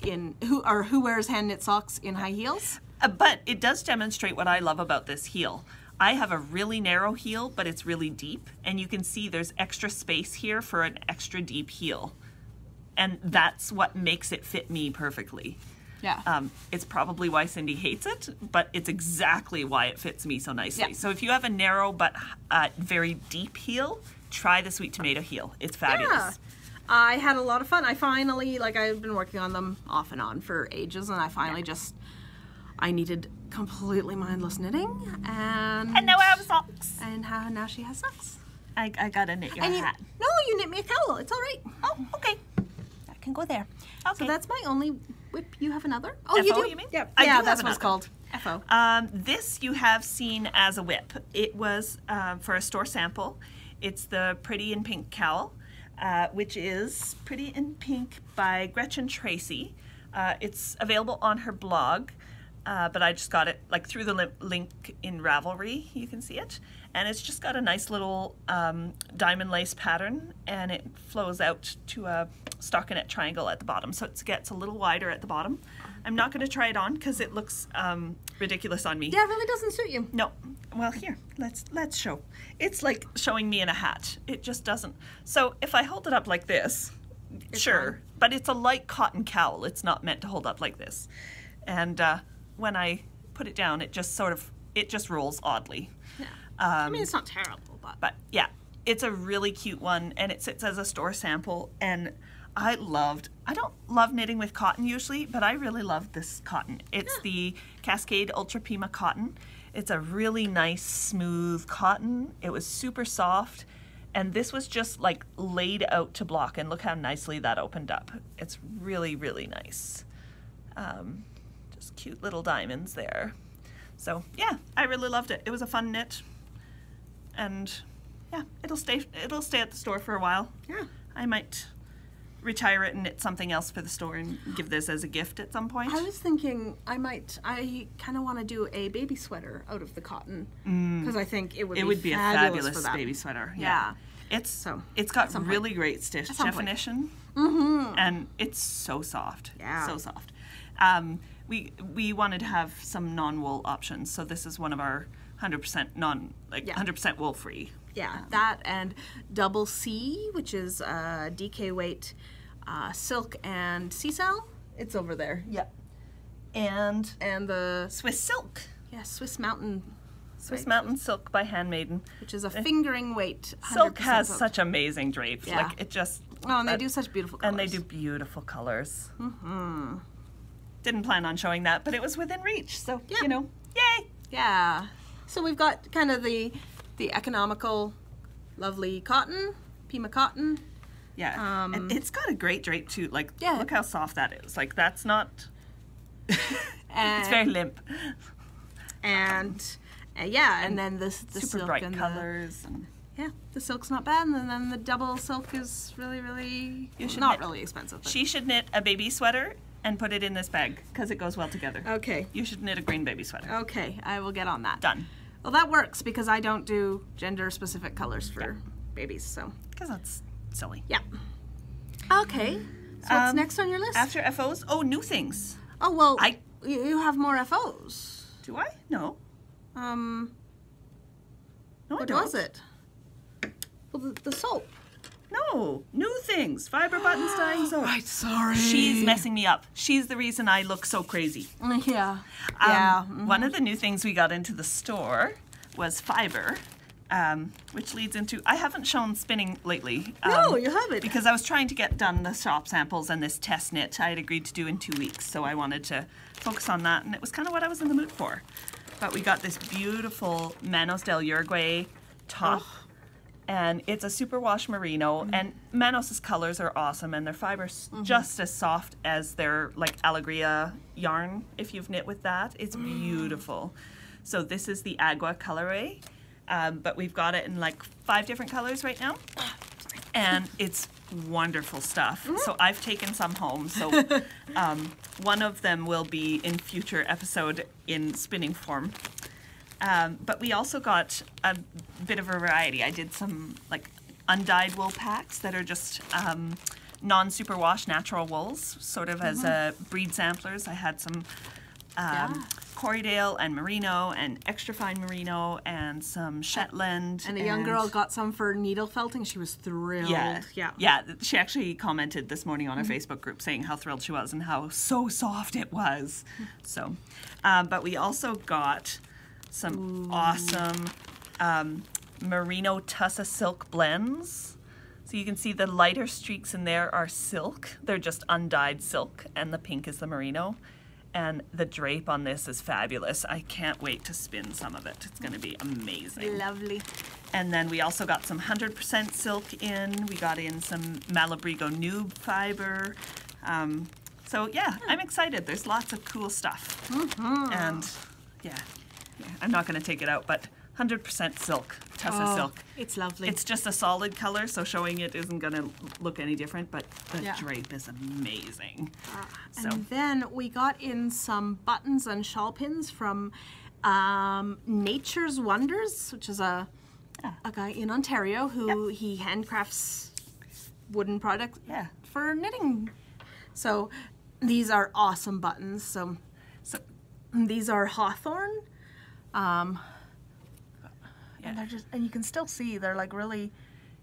who wears hand knit socks in high heels? But it does demonstrate what I love about this heel. I have a really narrow heel, but it's really deep, and you can see there's extra space here for an extra deep heel. And that's what makes it fit me perfectly. Yeah. It's probably why Cindy hates it, but it's exactly why it fits me so nicely. Yeah. So if you have a narrow but very deep heel, try the Sweet Tomato heel. It's fabulous. Yeah. I had a lot of fun. I finally, I've been working on them off and on for ages, and I finally I needed completely mindless knitting, and now I have socks. And now she has socks. I gotta knit your hat. No, you knit me a cowl. It's all right. Oh, okay. That can go there. Okay. So that's my only whip. You have another? Oh, FO, you do? you mean? Yeah, I do have that's what it's another. called. FO. This you have seen as a whip. It was for a store sample. It's the Pretty in Pink Cowl, which is Pretty in Pink by Gretchen Tracy. It's available on her blog, but I just got it through the link in Ravelry. You can see it. And it's just got a nice little diamond lace pattern, and it flows out to a stockinette triangle at the bottom, so it gets a little wider at the bottom. I'm not going to try it on because it looks ridiculous on me. Yeah, it really doesn't suit you. No. Well, here, let's show. It's like showing me in a hat. It just doesn't. So if I hold it up like this, sure, fine. But it's a light cotton cowl. It's not meant to hold up like this. And when I put it down, it just rolls oddly. Yeah. I mean, it's not terrible, but yeah, it's a really cute one, and it sits as a store sample, and I don't love knitting with cotton usually, but I really love this cotton. It's the Cascade Ultra Pima cotton. It's a really nice, smooth cotton. It was super soft, and this was just laid out to block, and look how nicely that opened up. It's really, really nice. Just cute little diamonds there. So yeah, I really loved it. It was a fun knit, and yeah, it'll stay at the store for a while. Yeah. I might retire it and knit something else for the store and give this as a gift at some point. I was thinking I kind of want to do a baby sweater out of the cotton because I think it would be a fabulous baby sweater. Yeah. It's got really great stitch definition, and it's so soft. Yeah. So soft. We wanted to have some non-wool options, so this is one of our 100% 100% wool free. Yeah, that and double C, which is DK weight silk and seasell. It's over there. Yep. And the Swiss silk. Yeah, Swiss Mountain Silk by Handmaiden, which is a fingering weight. Silk has such amazing drapes. Yeah. Like it just. Oh, and they do such beautiful colors. And they do beautiful colors. Didn't plan on showing that, but it was within reach. So you know, yay! Yeah. So we've got kind of the economical, lovely cotton, Pima cotton. Yeah, and it's got a great drape too. Like, look how soft that is. Like, that's not. It's very limp. And and then the super silk bright and colors. the silk's not bad, and then the double silk is really not really expensive. But. She should knit a baby sweater and put it in this bag because it goes well together. Okay. You should knit a green baby sweater. Okay, I will get on that. Done. Well, that works because I don't do gender-specific colors for babies, so. Because that's silly. Yeah. Okay. So what's next on your list? After FOs? Oh, new things. Oh, well, you have more FOs. Do I? No. No, what I don't. was it? Well, the soap. No, new things. Fiber buttons dyeing soap. Right, sorry. She's messing me up. She's the reason I look so crazy. Yeah. One of the new things we got into the store was fiber, which leads into, I haven't shown spinning lately. No, you haven't. Because I was trying to get done the shop samples and this test knit I had agreed to do in 2 weeks, so I wanted to focus on that, and it was kind of what I was in the mood for. But we got this beautiful Manos del Uruguay top. Oh. And it's a superwash merino, and Manos' colors are awesome, and their fiber's just as soft as their like Alegria yarn. If you've knit with that, it's beautiful. So this is the Agua colorway, but we've got it in like 5 different colors right now, and it's wonderful stuff. So I've taken some home. So one of them will be in future episode in spinning form. But we also got a bit of a variety. I did some like undyed wool packs that are just non-superwash natural wools, sort of as breed samplers. I had some Corriedale and merino and extra fine merino and some Shetland. And a young girl got some for needle felting. She was thrilled. Yeah. She actually commented this morning on our Facebook group saying how thrilled she was and how so soft it was. So, but we also got some awesome merino tussa silk blends. So you can see the lighter streaks in there are silk. They're just undyed silk, and the pink is the merino. And the drape on this is fabulous. I can't wait to spin some of it. It's going to be amazing. Lovely. And then we also got some 100% silk in. We got in some Malabrigo noob fiber. So yeah, I'm excited. There's lots of cool stuff. And yeah, I'm not going to take it out, but 100% silk, tussa silk. It's lovely. It's just a solid color, so showing it isn't going to look any different, but the drape is amazing. And then we got in some buttons and shawl pins from Nature's Wonders, which is a guy in Ontario who he handcrafts wooden products for knitting. So these are awesome buttons. So these are hawthorn. And they're just, you can still see they're like really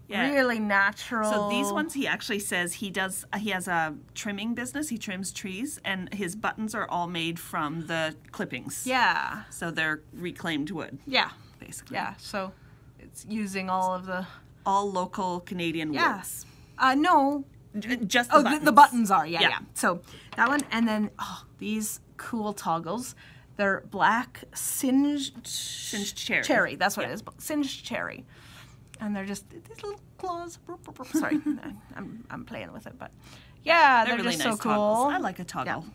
natural. So these ones, he actually says he has a trimming business. He trims trees, and his buttons are all made from the clippings. Yeah. So they're reclaimed wood. Yeah. Basically. Yeah. So it's using all local Canadian woods. No. Just the buttons. The buttons are, yeah. So that one, and then these cool toggles. They're black singed cherry. That's what it is. Singed cherry, and they're just these little claws. Sorry, I'm playing with it, but yeah, they're really just nice so cool. toggles. I like a toggle.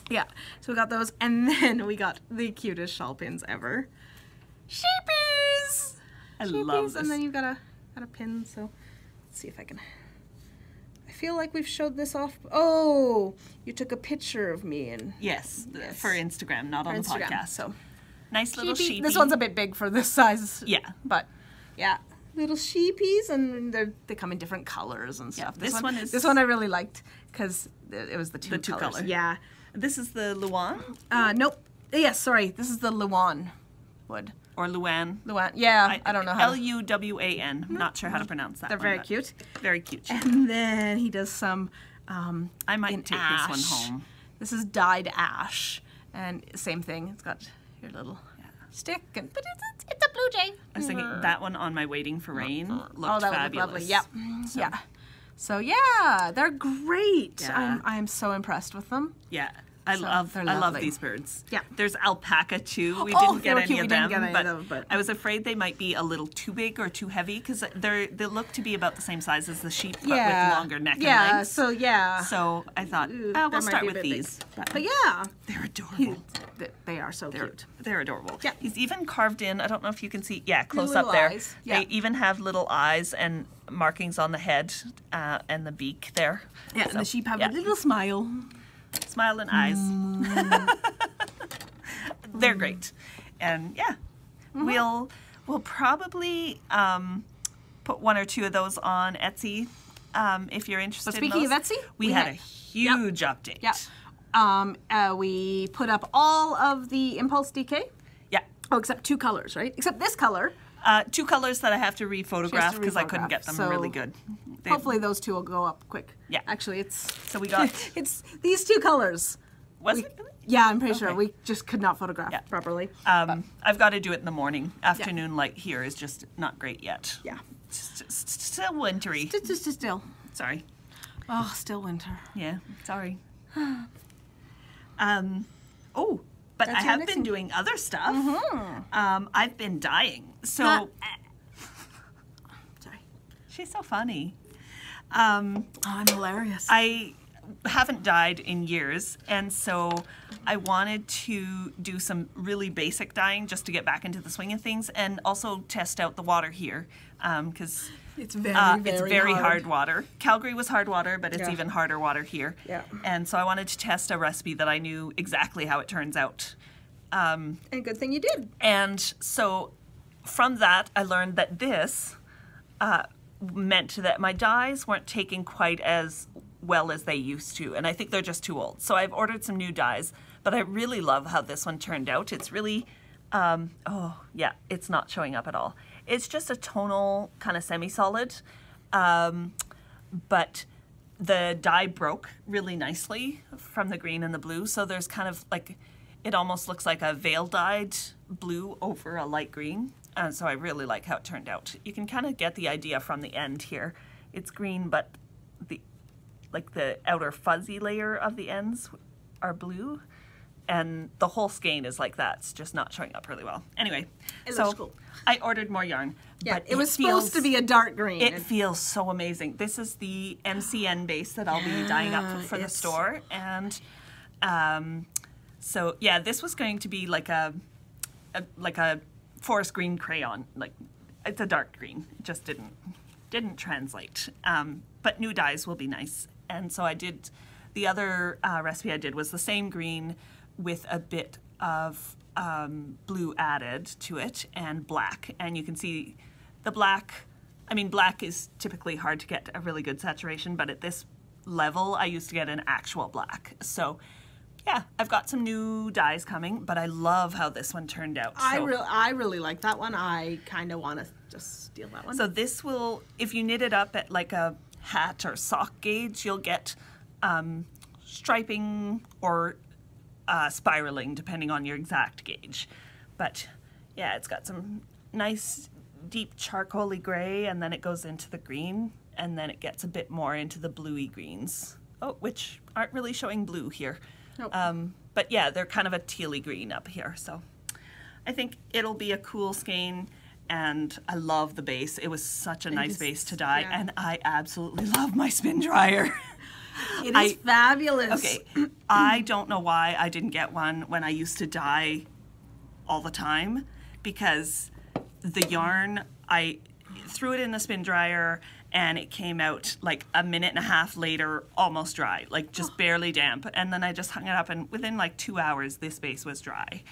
Yeah, so we got those, and then we got the cutest shawl pins ever. Sheepies! I love this. And then you've got a pin, so let's see if I can... I feel like we've showed this off. Oh, you took a picture of me. And Yes, for Instagram, not on the podcast. So nice little sheepie. This one's a bit big for this size. Yeah. But, yeah. Little sheepies, and they come in different colors and stuff. Yeah, This one I really liked, because it was the two colors. Yeah. This is the Luan? Nope. Yes, sorry. This is the Luan wood. Or Luan. Luan. Yeah, I don't know how. Luwan. Not sure how to pronounce that. They're very cute. Very cute. And then he does some I might take ash. this one home. This is dyed ash. And same thing. It's got your little stick. But it's a blue jay. I was thinking that one on my Waiting for Rain looked that fabulous. Would look lovely. Yep. Yeah. So yeah, they're great. Yeah. I'm so impressed with them. Yeah. I love these birds. Yeah. There's alpaca too. We didn't get any of them, but I was afraid they might be a little too big or too heavy because they look to be about the same size as the sheep, but with longer neck and legs. So I thought, we'll start with these. But yeah, they're adorable. They are so cute. They're adorable. Yeah. He's even carved in. I don't know if you can see. Yeah, close little up there. eyes. Yeah. They even have little eyes and markings on the head and the beak there. Yeah, and the sheep have a little smile. Smile and eyes. They're great. And yeah, we'll probably put one or two of those on Etsy if you're interested. But speaking in those. of Etsy, we had a huge update. Yeah. We put up all of the Impulse DK. Yeah. Oh, except two colors, right? Except this color. Two colors that I have to rephotograph because I couldn't get them really good. Hopefully those two will go up quick. Yeah. Actually, it's... So we got... it's these two colors. Was it really? Yeah, I'm pretty sure. We just could not photograph properly. I've got to do it in the morning. Afternoon light here is just not great yet. Yeah. Still wintry. Still. Sorry. Oh, still winter. Yeah, sorry. But I have been doing other stuff. I've been dyeing. So... Sorry. She's so funny. I'm hilarious. I haven't dyed in years, and so I wanted to do some really basic dyeing just to get back into the swing of things, and also test out the water here, because it's very hard water. Calgary was hard water, but it's even harder water here. Yeah. And so I wanted to test a recipe that I knew exactly how it turns out. And good thing you did. And so from that, I learned that this meant that my dyes weren't taking quite as well as they used to, and I think they're just too old. So I've ordered some new dyes, but I really love how this one turned out. It's really, it's not showing up at all. It's just a tonal kind of semi-solid, but the dye broke really nicely from the green and the blue, so there's kind of like, it almost looks like a veil dyed blue over a light green. And so I really like how it turned out. You can kind of get the idea from the end here. It's green, but the outer fuzzy layer of the ends are blue. And the whole skein is like that. It's just not showing up really well. Anyway, it looks cool. I ordered more yarn. Yeah, but it was supposed to be a dark green. It feels so amazing. This is the MCN base that I'll be dyeing up for the store. And so, yeah, this was going to be like a forest green crayon. Like, it's a dark green. It just didn't translate. But new dyes will be nice. And so I did, the other recipe I did was the same green with a bit of blue added to it and black. And you can see the black, I mean, black is typically hard to get a really good saturation, but at this level, I used to get an actual black. So yeah, I've got some new dyes coming, but I love how this one turned out. I really like that one. I kind of want to just steal that one. So this will, if you knit it up at like a hat or sock gauge, you'll get striping or spiraling depending on your exact gauge. But yeah, it's got some nice deep charcoaly gray, and then it goes into the green, and then it gets a bit more into the bluey greens, which aren't really showing blue here. Nope. But yeah, they're kind of a tealy green up here. So I think it'll be a cool skein, and I love the base. It was such a nice base to dye, and I absolutely love my spin dryer. It is fabulous. Okay, I don't know why I didn't get one when I used to dye all the time, because the yarn, I threw it in the spin dryer and it came out like a minute and a half later, almost dry, like just barely damp. And then I just hung it up, and within like 2 hours, this base was dry.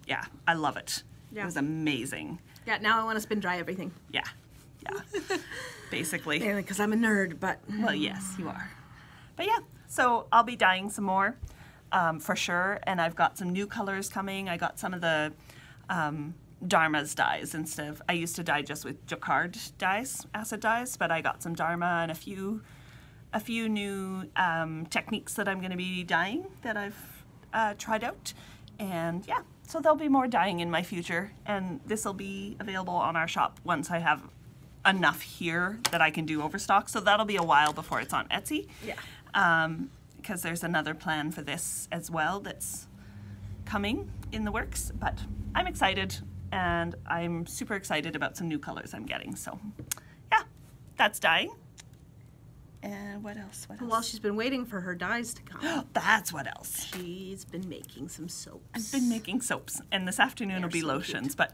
Yeah, I love it. Yeah. It was amazing. Yeah, now I want to spin dry everything. Yeah, basically. Mainly because I'm a nerd, but... Well, yes, you are. But yeah, so I'll be dyeing some more for sure. And I've got some new colors coming. I got some of the Dharma's dyes instead of... I used to dye just with Jacquard dyes, acid dyes, but I got some Dharma and a few new techniques that I'm going to be dyeing that I've tried out. And yeah, so there'll be more dyeing in my future. And this will be available on our shop once I have enough here that I can do overstock. So that'll be a while before it's on Etsy. Yeah. Because there's another plan for this as well that's coming in the works. But I'm excited, and I'm super excited about some new colors I'm getting. So yeah, that's dyeing. And what else? What else? While she's been waiting for her dyes to come. That's what else. She's been making some soaps. I've been making soaps, and this afternoon will be so lotions. cute. But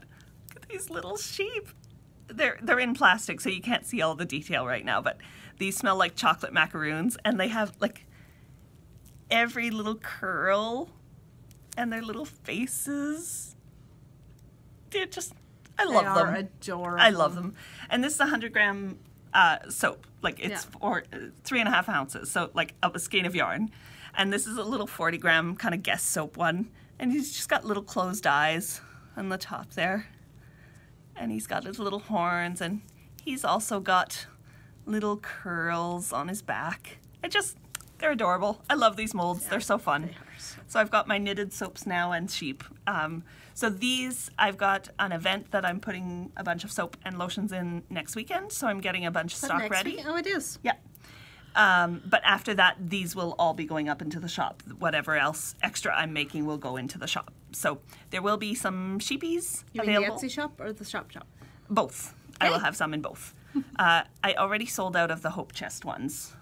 look at these little sheep. They're in plastic, so you can't see all the detail right now. But these smell like chocolate macaroons, and they have like every little curl, and their little faces. They're just, I love them. They are adorable. I love them. And this is a 100-gram soap. Like it's for 3.5 ounces, so like a skein of yarn. And this is a little 40-gram kind of guest soap one. And he's just got little closed eyes on the top there. And he's got his little horns, and he's also got little curls on his back. They're adorable. I love these molds. They're so fun. So I've got my knitted soaps now and sheep. So these, I've got an event that I'm putting a bunch of soap and lotions in next weekend. So I'm getting a bunch of stock ready. Oh, it is. Yeah. But after that, these will all be going up into the shop. Whatever else extra I'm making will go into the shop. So there will be some sheepies available. You mean the Etsy shop or the shop? Both. Okay. I will have some in both. I already sold out of the Hope Chest ones.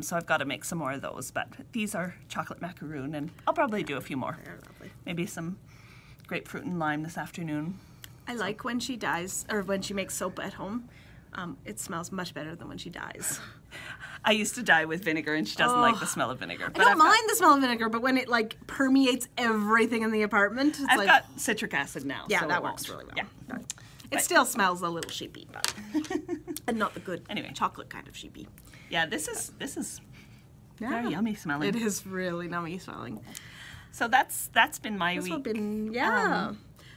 So I've got to make some more of those. But these are chocolate macaroon, and I'll probably do a few more. They're lovely. Maybe some grapefruit and lime this afternoon. I like when she dyes, or when she makes soap at home. It smells much better than when she dyes. I used to dye with vinegar, and she doesn't like the smell of vinegar. But I don't mind the smell of vinegar, but when it like permeates everything in the apartment, it's I've got citric acid now. Yeah, so that it works won't. really well. Yeah. It still smells a little sheepy, but and not the good chocolate kind of sheepy. Yeah, this is very yummy smelling. It is really yummy smelling. So that's been my week.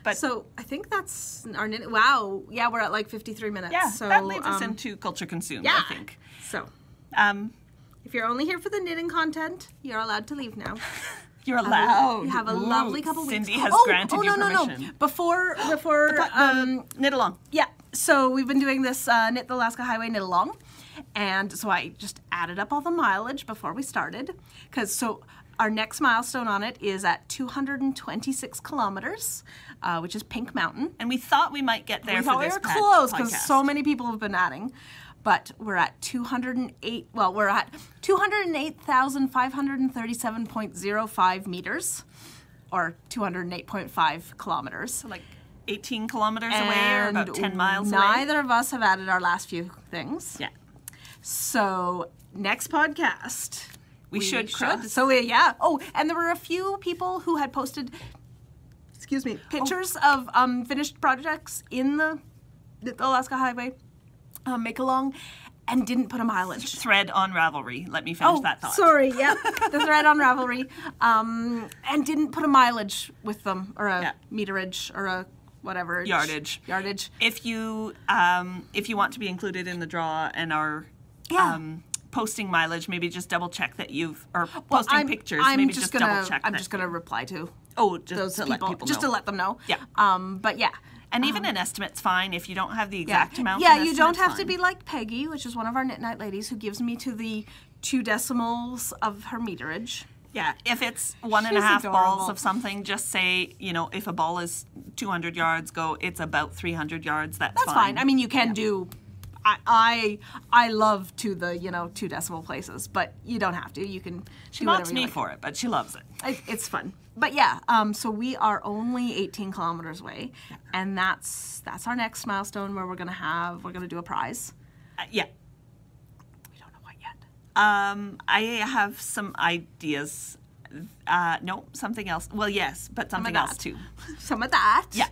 But so I think that's our knit. Wow, yeah, we're at like 53 minutes. Yeah, so that leads us into culture consumed, I think. So, if you're only here for the knitting content, you're allowed to leave now. You're allowed. You have a lovely couple weeks. Cindy has granted you permission. No. Before knit along. Yeah. So we've been doing this Knit the Alaska Highway knit along, and so I just added up all the mileage before we started, because our next milestone on it is at 226 kilometers, which is Pink Mountain. And we thought we might get there for this podcast. We thought we were close because so many people have been adding. But we're at 208, well, we're at 208,537.05 meters, or 208.5 kilometers. So like 18 kilometers away, or about 10 miles away. Neither of us have added our last few things. Yeah. So next podcast, we should cross. So oh, and there were a few people who had posted, pictures of finished projects in the Alaska Highway make along, and didn't put a mileage. Thread on Ravelry. Let me finish that thought. Sorry, yeah, the thread on Ravelry, and didn't put a mileage with them, or a meterage, or a whatever yardage. If you want to be included in the draw and are posting mileage, maybe just double check that posting pictures. Maybe just double check. I'm just gonna reply to just to let people know. Just to let them know. Yeah. But yeah. And even an estimate's fine if you don't have the exact amount. Yeah, you don't have to be like Peggy, which is one of our Knit Night ladies, who gives me to the 2 decimals of her meterage. Yeah, if it's 1.5 balls of something, just say, if a ball is 200 yards, it's about 300 yards. That's fine. I mean, you can do I love to the 2 decimal places, but you don't have to. You can. She mocks me for it, but she loves it. It's fun. But yeah, so we are only 18 kilometers away, and that's our next milestone where we're gonna do a prize. Yeah. We don't know what yet. I have some ideas. No, something else. Well, yes, but something else too. Some of that. Yeah.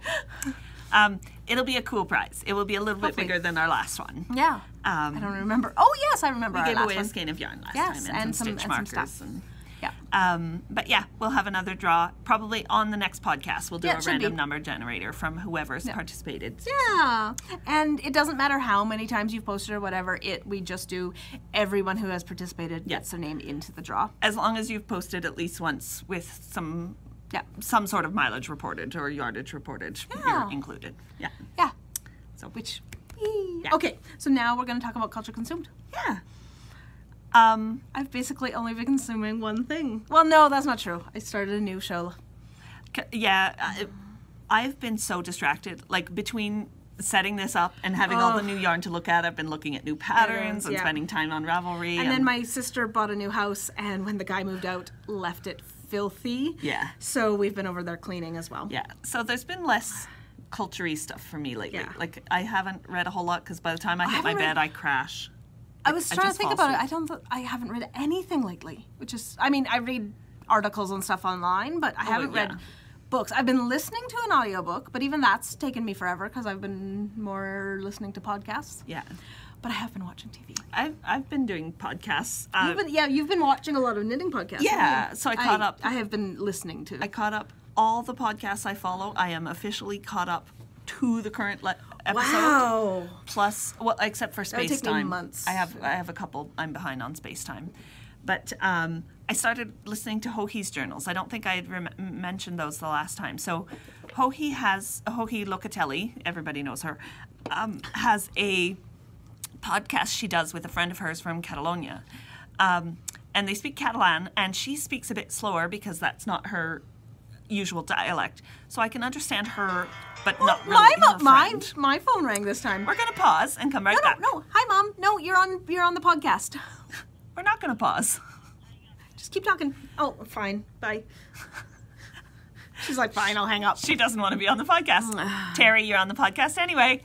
It'll be a cool prize. It will be a little bit bigger than our last one. Yeah. I don't remember. Oh yes, I remember. We our gave last away one. a skein of yarn last Yes, time and some stitch markers. Some stuff. Yeah. But yeah, we'll have another draw probably on the next podcast. We'll do a random number generator from whoever's participated. Yeah. And it doesn't matter how many times you've posted or whatever. We just do everyone who has participated gets their name into the draw. As long as you've posted at least once with some sort of mileage reported or yardage reported, you're included. Yeah. Yeah. So Okay, so now we're going to talk about culture consumed. Yeah. I've basically only been consuming one thing. Well, no, that's not true. I started a new show. Yeah, I've been so distracted. Like, between setting this up and having all the new yarn to look at, I've been looking at new patterns and spending time on Ravelry. And then my sister bought a new house, and when the guy moved out, left it filthy. Yeah. So we've been over there cleaning as well. Yeah. So there's been less culture-y stuff for me lately. Yeah. Like, I haven't read a whole lot because by the time I hit my bed, I crash. I was trying to think about it. I haven't read anything lately, which is, I mean, I read articles and stuff online, but I haven't read books. I've been listening to an audiobook, but even that's taken me forever because I've been more listening to podcasts. Yeah. But I have been watching TV. I've been doing podcasts. You've been watching a lot of knitting podcasts. Yeah, so I caught up. I have been listening to. I caught up all the podcasts I follow. I am officially caught up to the current episode. Wow. Plus, well, except for Space take me Time. months. I have a couple. I'm behind on Space Time, but I started listening to Hohi's journals. I don't think I had mentioned those the last time. So, Hohi Locatelli, everybody knows her, has a podcast she does with a friend of hers from Catalonia, and they speak Catalan, and she speaks a bit slower because that's not her usual dialect, so I can understand her, but not really her friend. My phone rang this time. We're gonna pause and come right back. No, hi Mom. No, you're on the podcast. We're not gonna pause. Just keep talking. Oh, fine. Bye. She's like, fine, I'll hang up. She doesn't want to be on the podcast. Terry, you're on the podcast anyway.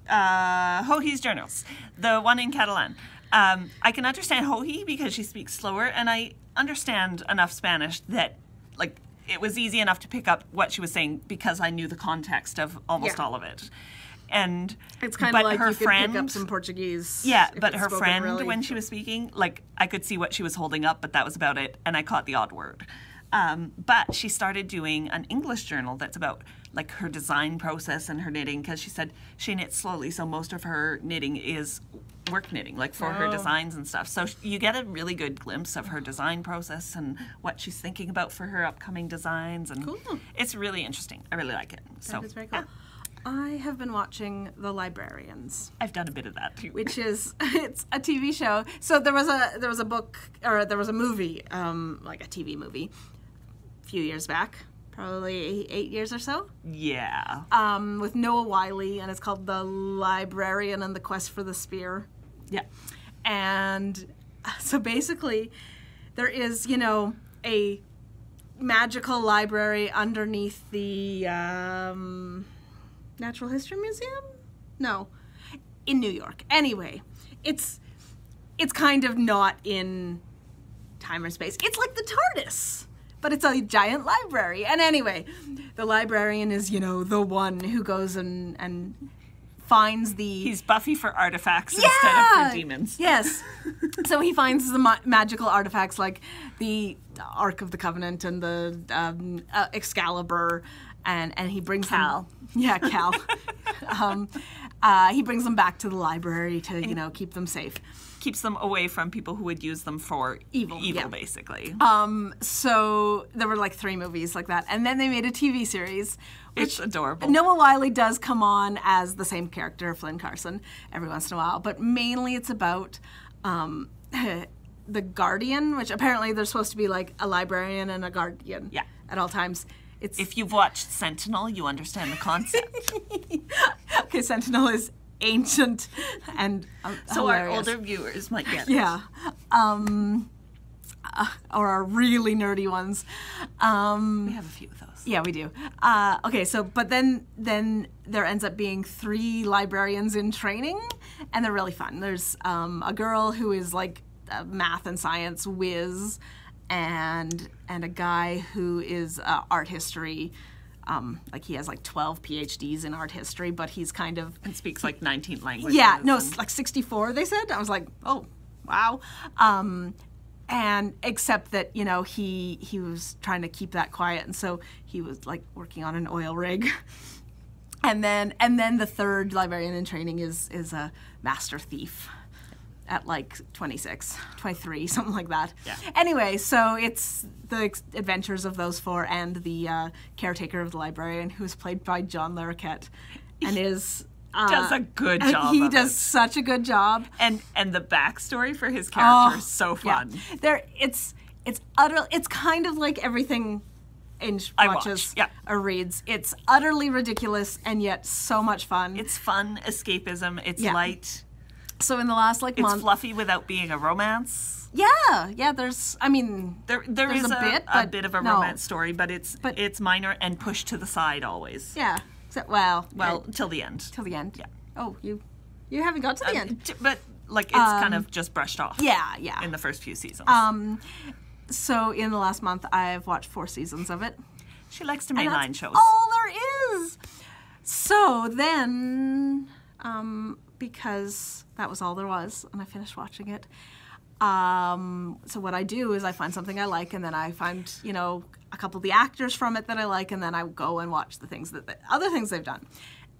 Hohi's journals, the one in Catalan. I can understand Hohi because she speaks slower, and I understand enough Spanish that, like, it was easy enough to pick up what she was saying because I knew the context of almost all of it. And it's kind of like her you friend, could pick up some Portuguese. Yeah, but her friend, when she was speaking, like, I could see what she was holding up, but that was about it, and I caught the odd word. But she started doing an English journal that's about, like, her design process and her knitting, because she said she knits slowly, so most of her knitting is work knitting, like, for her designs and stuff. So you get a really good glimpse of her design process and what she's thinking about for her upcoming designs, and it's really interesting. I really like it. So that is very cool. Yeah. I have been watching The Librarians. I've done a bit of that too. Which is, it's a TV show. So there was a book, or there was a movie, like a TV movie, a few years back, probably 8 years or so. Yeah. With Noah Wiley, and it's called The Librarian and the Quest for the Spear. Yeah. And so basically, there is, a magical library underneath the Natural History Museum? No. In New York. Anyway, it's kind of not in time or space. It's like the TARDIS, but it's a giant library. And anyway, the librarian is, the one who goes and finds the... He's Buffy for artifacts instead of for demons. Yes. So he finds the magical artifacts like the Ark of the Covenant and the Excalibur, and he brings Cal. Cal. He brings them back to the library to, keep them safe. Keeps them away from people who would use them for evil basically. So there were like 3 movies like that. And then they made a TV series. It's adorable. Noah Wiley does come on as the same character, Flynn Carson, every once in a while. But mainly it's about the Guardian, which apparently there's supposed to be like a librarian and a guardian at all times. If you've watched Sentinel, you understand the concept. Okay, Sentinel is ancient and so hilarious. Our older viewers might get it. Yeah. Or our really nerdy ones. We have a few of those. Yeah, we do. Okay, so but then there ends up being 3 librarians in training, and they're really fun. There's a girl who is like a math and science whiz, and a guy who is art history. Like he has like 12 PhDs in art history, but he's kind of and speaks like 19 languages. Yeah, no, it's like 64. They said. I was like, oh, wow. And except that, you know, he was trying to keep that quiet, and so he was like working on an oil rig. And then the 3rd librarian in training is a master thief at like 26, 23, something like that. Yeah. Anyway, so it's the adventures of those 4 and the caretaker of the librarian, who's played by John Larroquette, and is does a good job. He does such a good job, and the backstory for his character is so fun. Yeah. It's kind of like everything Ange watches or reads. It's utterly ridiculous and yet so much fun. It's fun escapism. It's light. So in the last month, it's fluffy without being a romance. Yeah. There's, I mean, there is a bit of a romance story, but it's minor and pushed to the side always. Yeah. So, till the end. Till the end. Yeah. Oh, you haven't got to the end. But like it's kind of just brushed off. Yeah. In the first few seasons. So in the last month, I've watched 4 seasons of it. She likes to mainline shows. All there is. So then, because that was all there was, and I finished watching it. So what I do is I find something I like, and then I find, you know, a couple of the actors from it that I like, and then I go and watch the other things they've done.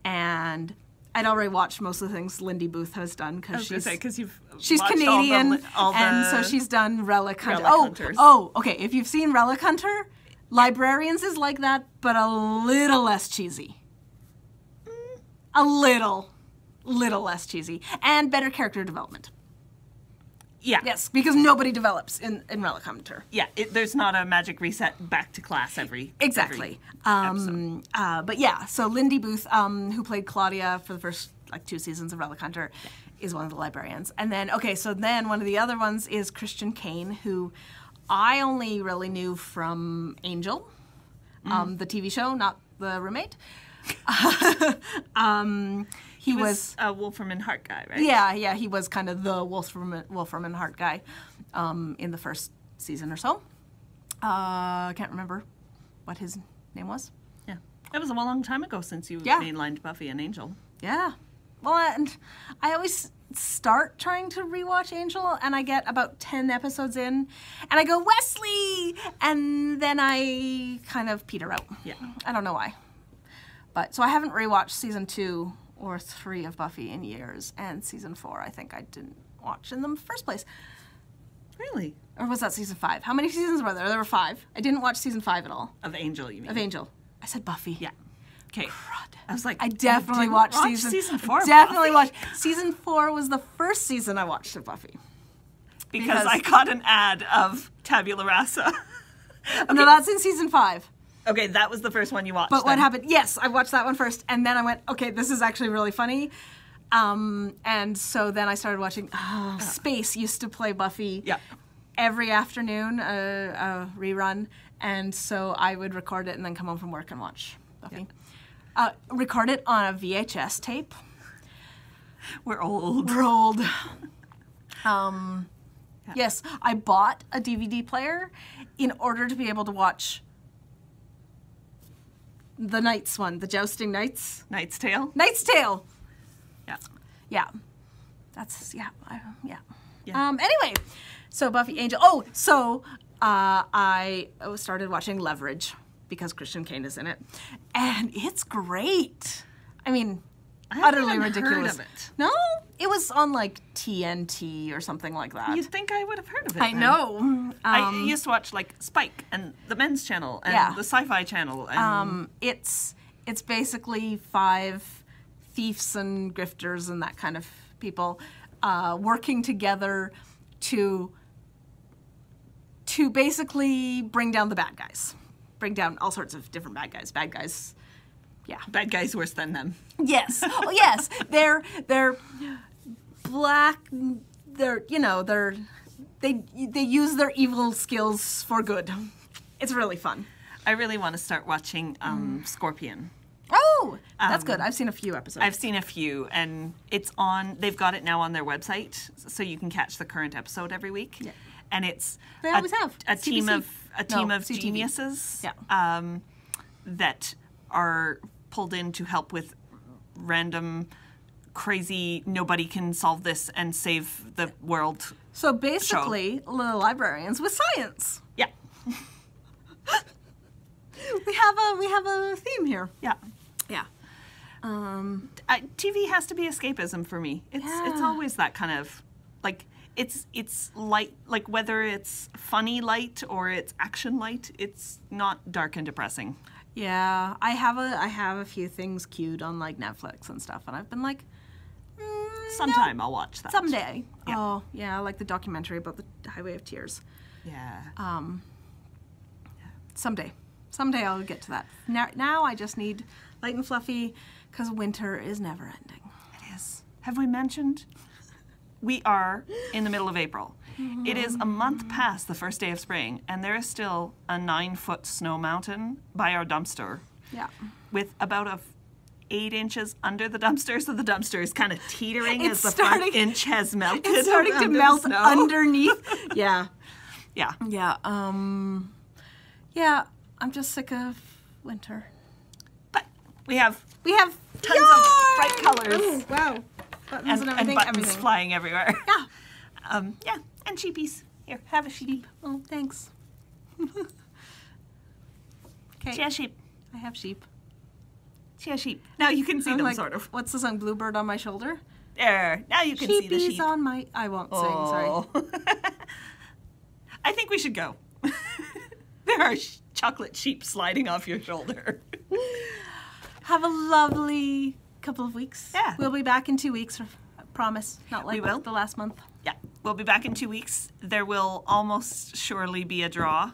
And I'd already watched most of the things Lindy Booth has done because she's Canadian, and so she's done Relic Hunter. Oh, okay. If you've seen Relic Hunter, Librarians is like that, but a little less cheesy. A little less cheesy, and better character development. Yeah. Yes, because nobody develops in Relic Hunter. Yeah, there's not a magic reset back to class every episode. But yeah, so Lindy Booth, who played Claudia for the first 2 seasons of Relic Hunter, is one of the librarians. And then, one of the other ones is Christian Kane, who I only really knew from Angel, the TV show, not the roommate. He was a Wolfram and Hart guy, right? Yeah, he was kind of the Wolfram and Hart guy in the first season or so. I can't remember what his name was. Yeah. It was a long time ago since you mainlined Buffy and Angel. Yeah. Well, and I always start trying to rewatch Angel, and I get about 10 episodes in, and I go, Wesley! And then I kind of peter out. Yeah. I don't know why. But, so I haven't rewatched season 2 or 3 of Buffy in years, and season 4 I think I didn't watch in the first place. Really? Or was that season 5? How many seasons were there? There were 5. I didn't watch season 5 at all. Of Angel, you mean? Of Angel. I said Buffy. Yeah. Okay. Crud. I was like, I definitely watched season 4. Definitely watched. Season 4 was the first season I watched of Buffy. Because I caught an ad of Tabula Rasa. Okay. No, that's in season 5. Okay, that was the first one you watched. But what happened? Yes, I watched that one first, and then I went, okay, this is actually really funny. And so then I started watching. Space used to play Buffy every afternoon, a rerun, and so I would record it and then come home from work and watch Buffy. Record it on a VHS tape. We're old. We're old. Yes, I bought a DVD player in order to be able to watch the Knights one, the Jousting Knights. Knight's Tale? Knight's Tale! Yeah. Yeah. That's, anyway, so Buffy, Angel. Oh, so I started watching Leverage because Christian Kane is in it. And it's great. I mean, utterly ridiculous. Heard of it. No? It was on like TNT or something like that. You'd think I would have heard of it. I know. I used to watch like Spike and the Men's Channel and the Sci-Fi Channel. And it's basically 5 thieves and grifters and that kind of people working together to basically bring down the bad guys. bring down all sorts of different bad guys. Bad guys, yeah. Bad guys worse than them. Yes. Oh, yes. They're black. They use their evil skills for good. It's really fun. I really want to start watching Scorpion. Oh, that's good. I've seen a few episodes. I've seen a few, and it's on. They've got it now on their website, so you can catch the current episode every week. Yeah. And it's they always have a team of CTV. geniuses. Yeah. That are pulled in to help with random, crazy, nobody can solve this and save the world. So basically, little librarians with science. Yeah. We have a theme here. Yeah. Yeah. TV has to be escapism for me. It's always that kind of like it's light, like whether it's funny light or it's action light. It's not dark and depressing. Yeah, I have a few things queued on like Netflix and stuff, and I've been like, sometime no, I'll watch that. Someday. Yeah. Oh, yeah, like the documentary about the Highway of Tears. Yeah. Someday. Someday I'll get to that. Now I just need light and fluffy because winter is never ending. It is. Have we mentioned? We are in the middle of April. It is a month past the first day of spring, and there is still a 9-foot snow mountain by our dumpster. Yeah. With about 8 inches under the dumpster, so the dumpster is kind of teetering as the starting, front inch has melted. It's starting to melt underneath. Yeah. Yeah. Yeah. Yeah. I'm just sick of winter. But we have tons of bright colors. Ooh, wow. Buttons and everything. And buttons everything. flying everywhere. Yeah. Yeah. And sheepies. Here, have a sheep. Oh, thanks. Okay. She has sheep. I have sheep. She has sheep. Now you can see them, like, sort of. What's the song? Bluebird on my shoulder? There. Now you can see the sheep. Sheepies on my... I won't sing, sorry. I think we should go. There are chocolate sheep sliding off your shoulder. Have a lovely couple of weeks. Yeah. We'll be back in 2 weeks. Promise. Not like We will. the last month. Yeah. We'll be back in 2 weeks. There will almost surely be a draw.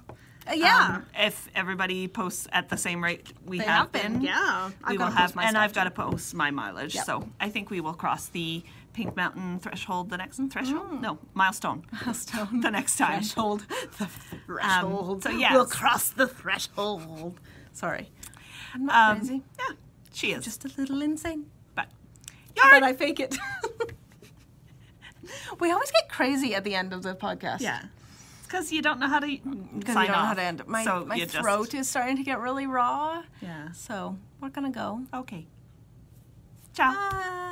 Yeah. If everybody posts at the same rate we They have been. Yeah. We will have, and I've got to to. post my mileage. Yep. So I think we will cross the Pink Mountain threshold the next threshold. No, milestone. Milestone. The next time. Threshold. The threshold. So yes. We'll cross the threshold. Sorry. I'm not crazy. Yeah, she is. Just a little insane. But But I fake it. We always get crazy at the end of the podcast. yeah, it's because you don't know how to Because sign you don't know off. how to end it. My So you throat is starting to get really raw. Yeah. So we're going to go. Okay. Ciao. Bye.